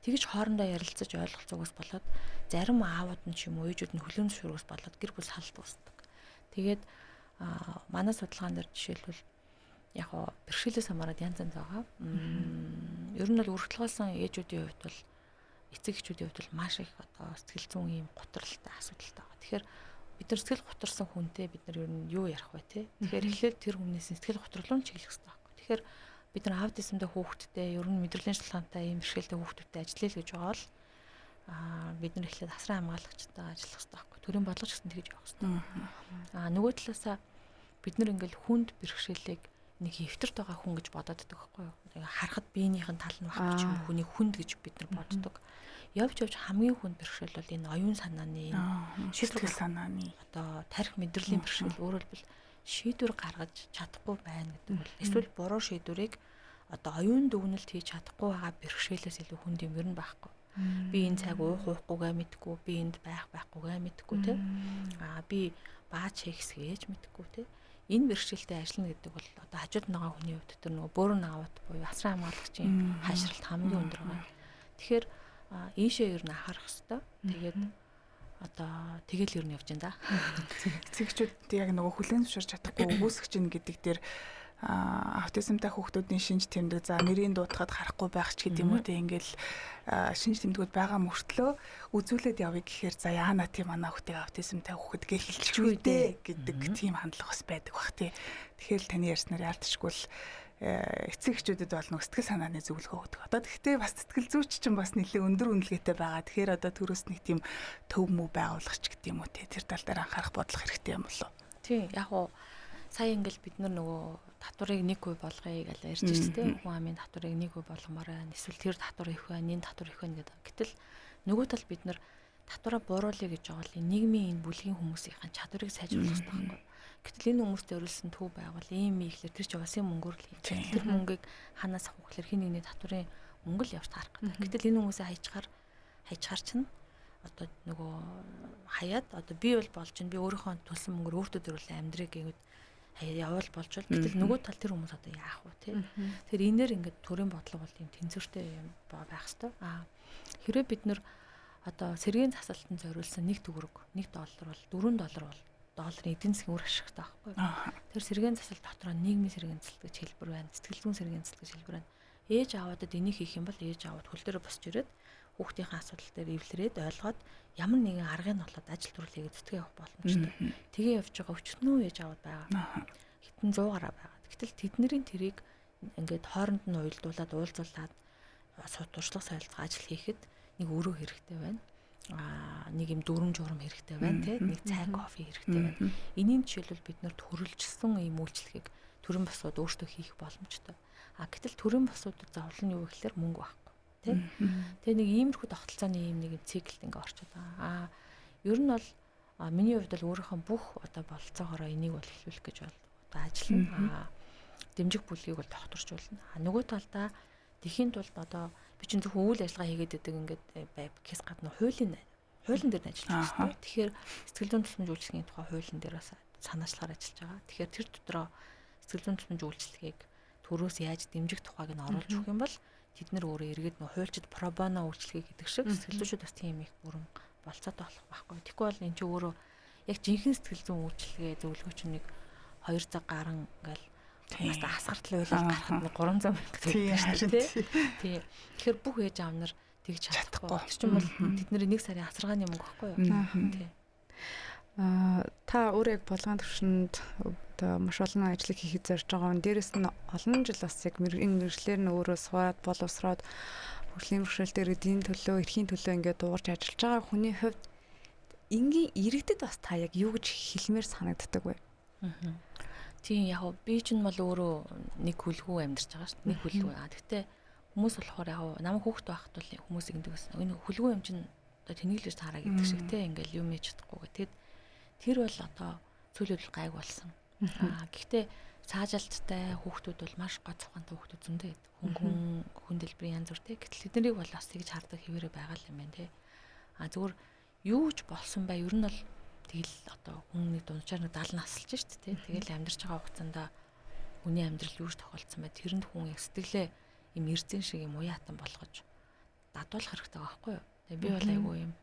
тэгж хоорондоо ярилцаж ойлголцоогоос болоод зарим аавууд нь ч юм уу ээжүүд нь хүлээн зөвшөөрөхөөс болоод гэр бүл салт үүсдэг. Тэгээд манай судалгаан дээр жишээлбэл яг хоо бэрхшээлээс хамаарат янз янз байгаа. Ер нь бол өргөдөлгөөлсөн ээжүүдийн хувьд бол эцэг эхчүүдийн хувьд бол маш их одоо сэтгэл зүйн юм готролтой асуудалтай байгаа. Тэгэхээр бид нар сэтгэл готорсон хүнтэй бид нар ер нь юу ярих вэ те? Тэгэхээр эхлээд тэр хүнээс сэтгэл готрлоо чиглэх хэрэгтэй байхгүй. Тэгэхээр бид нар аутизмтай хүүхэдтэй ер нь мэдрэлийн шалгаантай ийм бэрхшээлтэй хүүхэдтэй ажиллая л гэж байгаа л бид нар эхлээд асран хамгаалагчтай ажиллах хэрэгтэй байхгүй. Төрийн бодлого ч гэсэн тэгж явах хэрэгтэй. Нөгөө талаасаа бид нар ингээл хүнд бэрхшээлийг нэг хэвтэрт байгаа хүн гэж бодоод байдаг байхгүй юу? Харахад биенийх нь тал нь багч ч юм уу хүнийг хүнд гэж бид нар боддог. Явж хамгийн хүнд бэрхшээл бол энэ оюун санааны шийдвэр санааны одоо тарих мэдрэлийн бэрхшээл өөрөөр хэлбэл шийдвэр гаргаж чадахгүй байна гэдэг бол эсвэл буруу шийдвэрийг одоо оюун дүгнэлт хийж чадахгүй байгаа бэрхшээлээс илүү хүнд юм ер нь байхгүй. Би энэ цаг уухгүйгээ мэдгүй, би энд байхгүйгээ мэдгүй те. Би бааж хийхсгээж мэдгүй те. Энэ бэрхшээлтэй ажиллана гэдэг бол одоо хажууд байгаа хүний хувьд тэр нөгөө бөөрн аваад буюу асран хамгаалагчийн хайшралт хамгийн өндөр байгаа. Тэгэхээр ийшээ ер нь анхаарах хэрэгтэй. Тэгээд одоо тэгэл ер нь явж байна да. Эцэгчүүд яг нөгөө хүлээн зөвшөөрч чадахгүй өгөөсгч ин гэдэг дээр аутизмтай хүүхдүүдийн шинж тэмдэг за нэрийн дуутахад харахгүй байх ч гэдэм үү те ингээл шинж тэмдгүүд байгаа мөртлөө үзүүлээд явъя гэхээр за яана тийм манай хүүхдийг аутизмтай хүүхэд гэж хэлчихгүй дээ гэдэг тийм хандлага бас байдаг бах тий. Тэгэхээр л таны ярьснаар яалтчгүй л эцэгчүүдэд бол сэтгэл санааны зөвлөгөө өгдөг. Одоо тэгтээ бас сэтгэл зүйч чинь бас нэлээд өндөр үнэлгээтэй байгаа. Тэгэхээр одоо төрөөс нэг тийм төв мөв байгуулагч гэдэм үү те тэр тал дээр анхаарах бодлого хэрэгтэй юм болов. Тийм яг уу сая ингээл бид нөгөө татварыг 1% болгоё гэж ярьж байна тийм хүн амын татварыг 1% болгомоор байна. Эсвэл тэр татвар их байна, энэ татвар их байна гэдэг. Гэтэл нөгөө тал бид нар татвараа бууруулъя гэж байгаа бол нийгмийн энэ бүлгийн хүмүүсийн чадварыг сайжруулах хэрэгтэй байхгүй. Гэтэл энэ хүмүүст өрүүлсэн төв байгуул ийм ихлээр тэр чинь улсын мөнгөөр л юм. Тэр мөнгийг ханаас авах гэхээр хин нэгний татварын мөнгө л явж таарах гэдэг. Гэтэл энэ хүмүүсээ хайчгаар чинь одоо нөгөө хаяад одоо би бол болж чинь би өөрийнхөө төлсөн мөнгөөр өөртөө дөрвөл амьдрыг гээд явал болж бол гэтэл нөгөө тал тэр хүмүүс одоо яах вэ тий. Тэр энээр ингээд төрийн бодлого бол юм тэнцвэртэй юм байх хэвээр. Хэрэв бид нэр одоо сэргийн засалтанд зориулсан $1 $1 бол $4 бол долларын эдийн засгийн үр ашигтай байхгүй. Тэр сэргийн засалт дотор нийгмийн сэргийн засалт гэж хэлбэр байна. Сэтгэл зүйн сэргийн засалт гэж хэлбэр байна. Ээж аавуудад энийг хийх юм бол ээж аавууд хөл дээр босч ирээд хүүхдийнхээ асуудал дээр эвлэрээд ойлгоод ямар нэгэн аргыг олоод ажил төрлөгийг зүтгээ явах боломжтой. Тэгээ явж байгаа өчтнөө ээж аавууд байгаа. Хитэн 100 гараа байгаа. Гэтэл тэдний тэрийг ингээд хооронд нь уйлдуулаад уулзуулаад туршлага солилцох ажил хийхэд нэг өөрөө хэрэгтэй байна. Нэг юм дүрм журам хэрэгтэй байна тий. Нэг цай кофе хэрэгтэй байна. Энийн жишээлбэл бид нэр төрөлжсөн ийм үйлчлэгийг төрийн босууд өөртөө хийх боломжтой. Гэтэл төрийн босуудад зовлон нь юу гэхээр мөнгө байхгүй тий. Тэгээ нэг иймэрхүү тогтолцооны ийм нэг циклд ингээ орчод байгаа. Ер нь бол миний хувьд бол өөрийнхөө бүх одоо болцоогоороо энийг бол эхлүүлэх гэж бол одоо ажиллана. Дэмжих бүлгийг бол докторчулна. Нөгөө талдаа тэхийн тулд одоо би чинь зөвхөн үйл ажиллагаа хийгээд байдаг ингээд гэс гадна хуулийн дээр нь ажиллаж байна. Тэгэхээр сэтгэл зүйн тусламж үйлчилгээний тухай хуулийн дээр бас санаачлагаар ажиллаж байгаа. Тэгэхээр тэр дотроо сэтгэл зүйн тусламж үйлчилгээг төрөөс яаж дэмжих тухайг нь оруулж өгөх юм бол тэд нэр өөрөө эргээд нөх хуульчид пробоно үйлчилгээ гэдэг шиг сэтгэл зүйчүүд бас тийм их бүрэн болцоотой болох байхгүй. Тэгэхгүй бол эн чинь өөрөө яг жинхэнэ сэтгэл зүйн үйлчилгээ зөвлөгөөч нэг 2 цаг гарan ингээл бас хасгартал уйлал гарахад нэг 300 мянга төгрөг шүү дээ. Тий. Тэгэхээр бүх ээж аав нар тэгж чадахгүй. Тэр чинь бол тэдний 1 сарын асаргааны мөнгө байхгүй юу? Тий. Та өөрөө яг болгоон төвшөнд одоо маш олон ажлыг хийхэд зорж байгаа. Дээрэс нь олон жил бас яг энэ мэргэжлэр нь өөрөө суугаад боловсроод хөгжлийн бэрхшээлтэй эдийн төлөө, эрхийн төлөө ингээд дуурж ажиллаж байгаа хүний хувьд энгийн иргэдэд бас та яг юу гэж хэлмээр санагддаг вэ? Тийм яг би ч нь бол өөрөө нэг хүлгүү амьдарч байгаа шүү дээ. Нэг хүлгүү. Гэхдээ хүмүүс болохоор яг намайг хүүхэд байхад бол хүмүүс ингэдэг гэсэн. Энэ хүлгүү юм чинь одоо тэнэглэж таараа гэдэг шиг те ингээл юм ээж чадахгүй гэдэг. Тэр бол одоо цөөлөдөл гайг болсон. Гэхдээ цаажалттай хүүхдүүд бол маш гоо цухантай хүүхдүүд зөндөө байдаг. Хүн дэлбэрийн янз бүр те. Гэтэл тэднийг бол бас тэгж хардаг хэвээрээ байгаа юм байна те. Зүгээр юу ч болсон бай ер нь бол тэгэл одоо хүний дунджаар нэг 70 насалж шít те. Тэгэл амьдарч байгаа хугацаанд хүний амьдрал юу ч тохиолдсон бай. Тэрэнд хүн яг сэтгэлээ юм эрзэн шиг юм уяатан болгож дадуулах хэрэгтэй байгаа байхгүй юу? Тэгээ би бол айгүй юм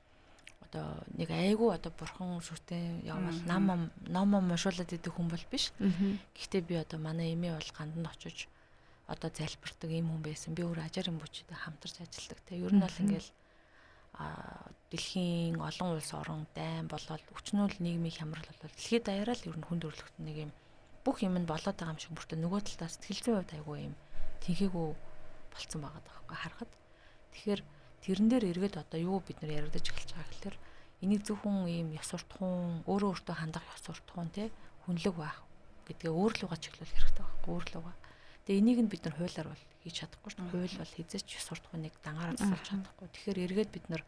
одоо нэг айгүй одоо бурхан шүтэн явал ном уншуулад идэх хүн бол биш. Гэхдээ би одоо манай эмээ бол ганданд очиж одоо залбирдаг юм хүн байсан. Би өөр ажарын бүчтэй хамтарч ажилладаг. Тэгээ ер нь бол ингээл дэлхийн олон улс орон дайн болоод өчнөөл нийгмийн хямрал бол дэлхийд даяараа л ер нь хүнд өрлөгт нэг юм бүх юм нь болоод байгаа юм шиг бүртээ нөгөө талаас сэтгэл зүйн хувьд айгүй юм тэнхээгүй болцсон байгаа даахгүй харахад. Тэгэхээр тэрэн дээр эргээд одоо юу бид нэр яригдаж эхэлж байгаа гэхээр энийг зөвхөн ийм ёс суртахуун өөрөө хандах ёс суртахуун те хүнлэг байх гэдгээ өөрлөгөө чиглүүлэх хэрэгтэй байхгүй өөрлөгөө. Тэгээ энийг нь бид нар хуулиар бол хийж чадахгүй шүү дээ. Хууль бол хязгаарч ёс суртахууныг дангаараа засуулж чадахгүй. Тэгэхээр эргээд бид нар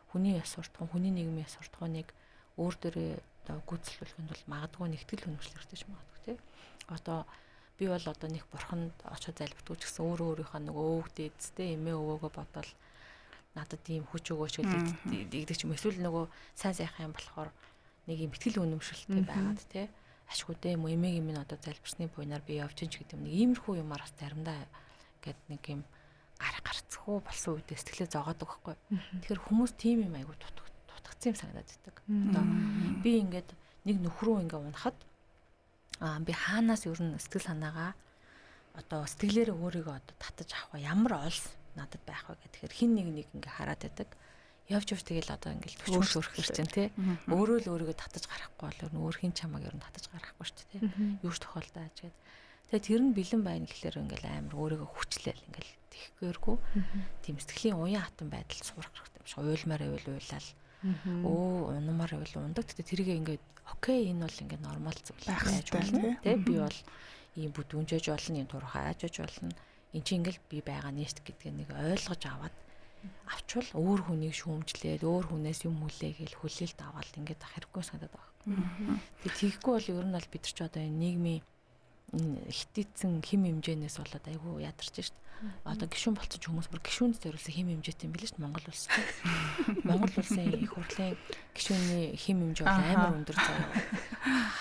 хүний ёс суртахуун, хүний нийгмийн ёс суртахууныг өөр дөрөө одоо гүйцэлдүүлэхэд бол магадгүй нэгтгэл хөнөмжлөлтэй ч магадгүй те. Одоо би бол одоо нэг бурханд очоод залбирдгүй ч гэсэн өөрөө өөрийнхөө нөгөө өвөг дээдстэй эмээ өвөөгөө бодвол надад ийм хүч өгөөч гэдэг ч юм эсвэл нөгөө сайн сайхан юм болохоор нэг юм бэлтгэл үнэмшилтэй байгаад те ашгүйдээ юм эмээг юм одоо залбирсны буйнаар би явж ин ч гэдэг юм нэг иймэрхүү юмар бас заримдаа гэд нэг юм гарцгүй болсон үедээ сэтгэлээ зогоодог байхгүй. Тэгэхээр хүмүүс тийм юм айгу дутагдсан юм санагдаад байдаг. Одоо би ингээд нэг нөхрөө ингээ унахад би хаанаас ер нь сэтгэл санаагаа одоо сэтгэлээрээ өөрийгөө одоо татаж авах ямар олс надад байх вэ гэхээр хин нэг ингээ хараад байдаг. Явж тэгэл одоо ингээл төчмөс өрөх хэрэг чинь тий. Өөрөө л өөрийгөө татаж гарахгүй бол өөр хин чамааг ер нь татаж гарахгүй шүү дээ тий. Юу ч тохиолдож гээд. Тэгээ тэр нь бэлэн байна гэхлээр ингээл амар өөрийгөө хүчлээл ингээл тэхгээргүй тийм сэтгэлийн уян хатан байдал сурах хэрэгтэй юм шиг. Уйлмаар байвал уйлал. Унамаар байвал ундаг. Тэгээ тэрийг ингээд окей энэ бол ингээд нормал зүйл байж болно тий. Би бол ийм бүдүүнжэж болно, ийм турхаа аажж болно. Энд чинь ингээл би байгаа нэст гэдгийг нэг ойлгож аваад авчвал өөр хүнийг шүүмжлээд өөр хүнээс юм хүлээгээл хүлээлт аваад ингээд ах хэрэггүй санагдаад байгаа. Тэгээ тийхгүй бол ер нь бол бид нар ч одоо энэ нийгмийн хитээцэн хим хэмжээнээс болоод айгүй ядарч шít. Одоо гишүүн болцсон ч хүмүүс бүр гишүүнд зориулсан хим хэмжээтэй юм билээ шít Монгол улс чинь. Монгол улсын их хурлын гишүүний хим хэмжээ бол амар өндөр заяа.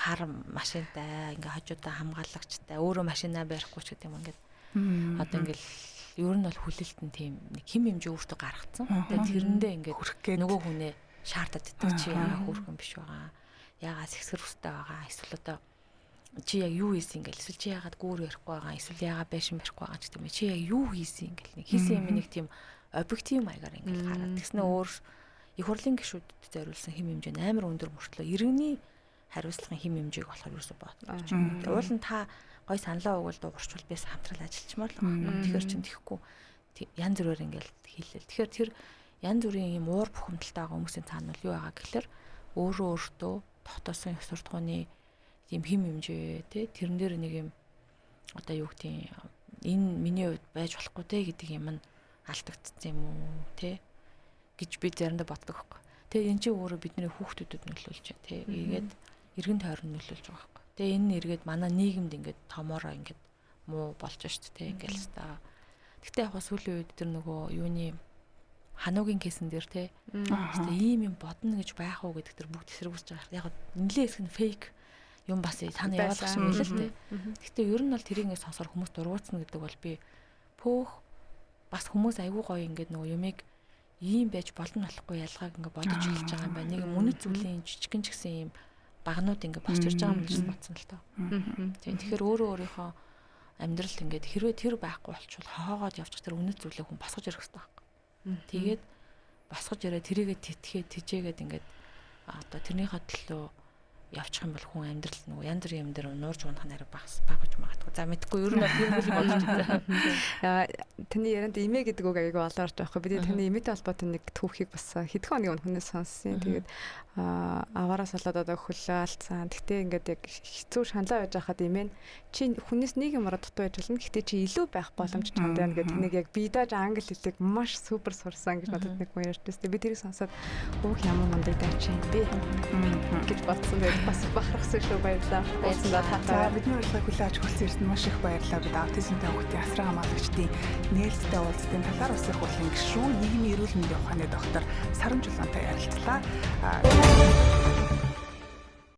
Хар машинтай ингээ хажуудаа хамгаалагчтай өөрөө машинаа барихгүй ч гэдэг юм ингээд. Одоо ингээл ер нь бол хүлээлтэн тийм нэг хим хэмжээ өөртөө гаргацсан. Тэгээ тэрэндээ ингээд нөгөө хүнээ шаардаад идэх чи яага хүрхэн биш байгаа. Яага сэгсэр хүстэй байгаа. Эсвэл одоо чи яг юу хийсэн ингээл эсвэл чи яагаад гүүр ярихгүй байгаа. Эсвэл яагаад байшин барихгүй байгаа ч гэдэг юм. Чи яг юу хийсэн ингээл нэг хийсэн юм нэг тийм объектив маягаар ингээл хараад. Тэгснэ өөр их хурлын гишүүдэд зориулсан хим хэмжээ амар өндөр мөртлөө иргэний хариуцлагын хим хэмжээг болохоор ерөөсө бодож байна. Уул нь та гой саналаа өгвөл дуурчвал бис хамтрал ажиллачмаар л байгаа. Тэгэхээр чин тэхгүй янз бүрээр ингээл хийлээ. Тэгэхээр тэр янз бүрийн юм уур бухимдалтай байгаа хүмүүсийн цаана бол юу байгаа гэхэлэр өөртөө тогтоосон ёс суртахууны тийм хим хэмжээ тий тэрэн дээр нэг юм одоо юу гэдэг энэ миний хувьд байж болохгүй те гэдэг юм нь алдагдсан юм уу тий гэж би заримдаа боддог байхгүй. Тэгээ энэ чинь өөрөө бидний хүүхдүүдэд нөлөөлж байна тий. Ийгээд эргэн тойрон нөлөөлж байгаа байхгүй. Тэгээ энэ эргээд манай нийгэмд ингээд томоороо ингээд муу болж шít тий ингээл хэвээр. Гэхдээ яг сүүлийн үед тэр нөгөө юуны хануугийн кэсэн дээр тий хэвээр ийм юм бодно гэж байх уу гэдэг тэр бүгд эсрэгүүсэж байгаа. Яг нэлээ хэсэг нь фейк юм бас таны явуулах шиг байл л тий. Гэхдээ ер нь бол тэрийг ингээд сонсоор хүмүүс дургуутсан гэдэг бол би пөөх бас хүмүүс айгүй гоё ингээд нөгөө юмыг ийм байж болно болохгүй ялгааг ингээд бодож эхэлж байгаа юм байна. Нэг үнэт зүйлийн жижигэн ч гэсэн ийм багнууд ингээд босч ирж байгаа юм гэж бодсон л тоо. Тэгэхээр өөрөө өөрийнхөө амьдралд ингээд хэрвээ тэр байхгүй болчихвол хоогоод явчих тэр үнэт зүйлээ хүн босгож ирэх хэрэгтэй байхгүй. Тэгээд босгож ирээ тэрийгэ тэтгээд тижээгээд ингээд одоо тэрнийхээ төлөө явчих юм бол хүн амьдрал нөгөө янз бүрийн юм дээр нуурж унах нэр багж магадгүй. За мэдхгүй ер нь тийм үл бодож байна. Таны ярианд эмээ гэдэг үг аягүй олон орж байгаа байхгүй. Бид таны эмээтэй холбоотой нэг түүхийг бас хэдхэн хоногийн өмнөөс сонссон. Тэгээд аваараас болоод одоо хөлөө алдсан. Гэтэ ингээд яг хэцүү шаналаа байж байхад эмээ нь чи хүнээс нэг юмараа дутуу байж болно. Гэтэ чи илүү байх боломж чамд байна гэдэг нэг яг би даж англи хэлийг маш супер сурсан гэж надад нэг хүн ярьж байсан. Би тэрийг сонсоод өөх ямар мундаг дайч юм бэ гэж бодсон. Бас бахархсан шүү баярлалаа. Уулзсандаа татаа. Бидний урилгыг хүлээж хүрсэн ирсэн маш их баярлалаа. Бид аутизмтай хүүхдийн асран хамгаалагчдын нээлттэй уулзалтын талаар улсын хурлын гишүүн нийгмийн эрүүл мэндийн ухааны доктор Саран Чулуунтай ярилцлаа.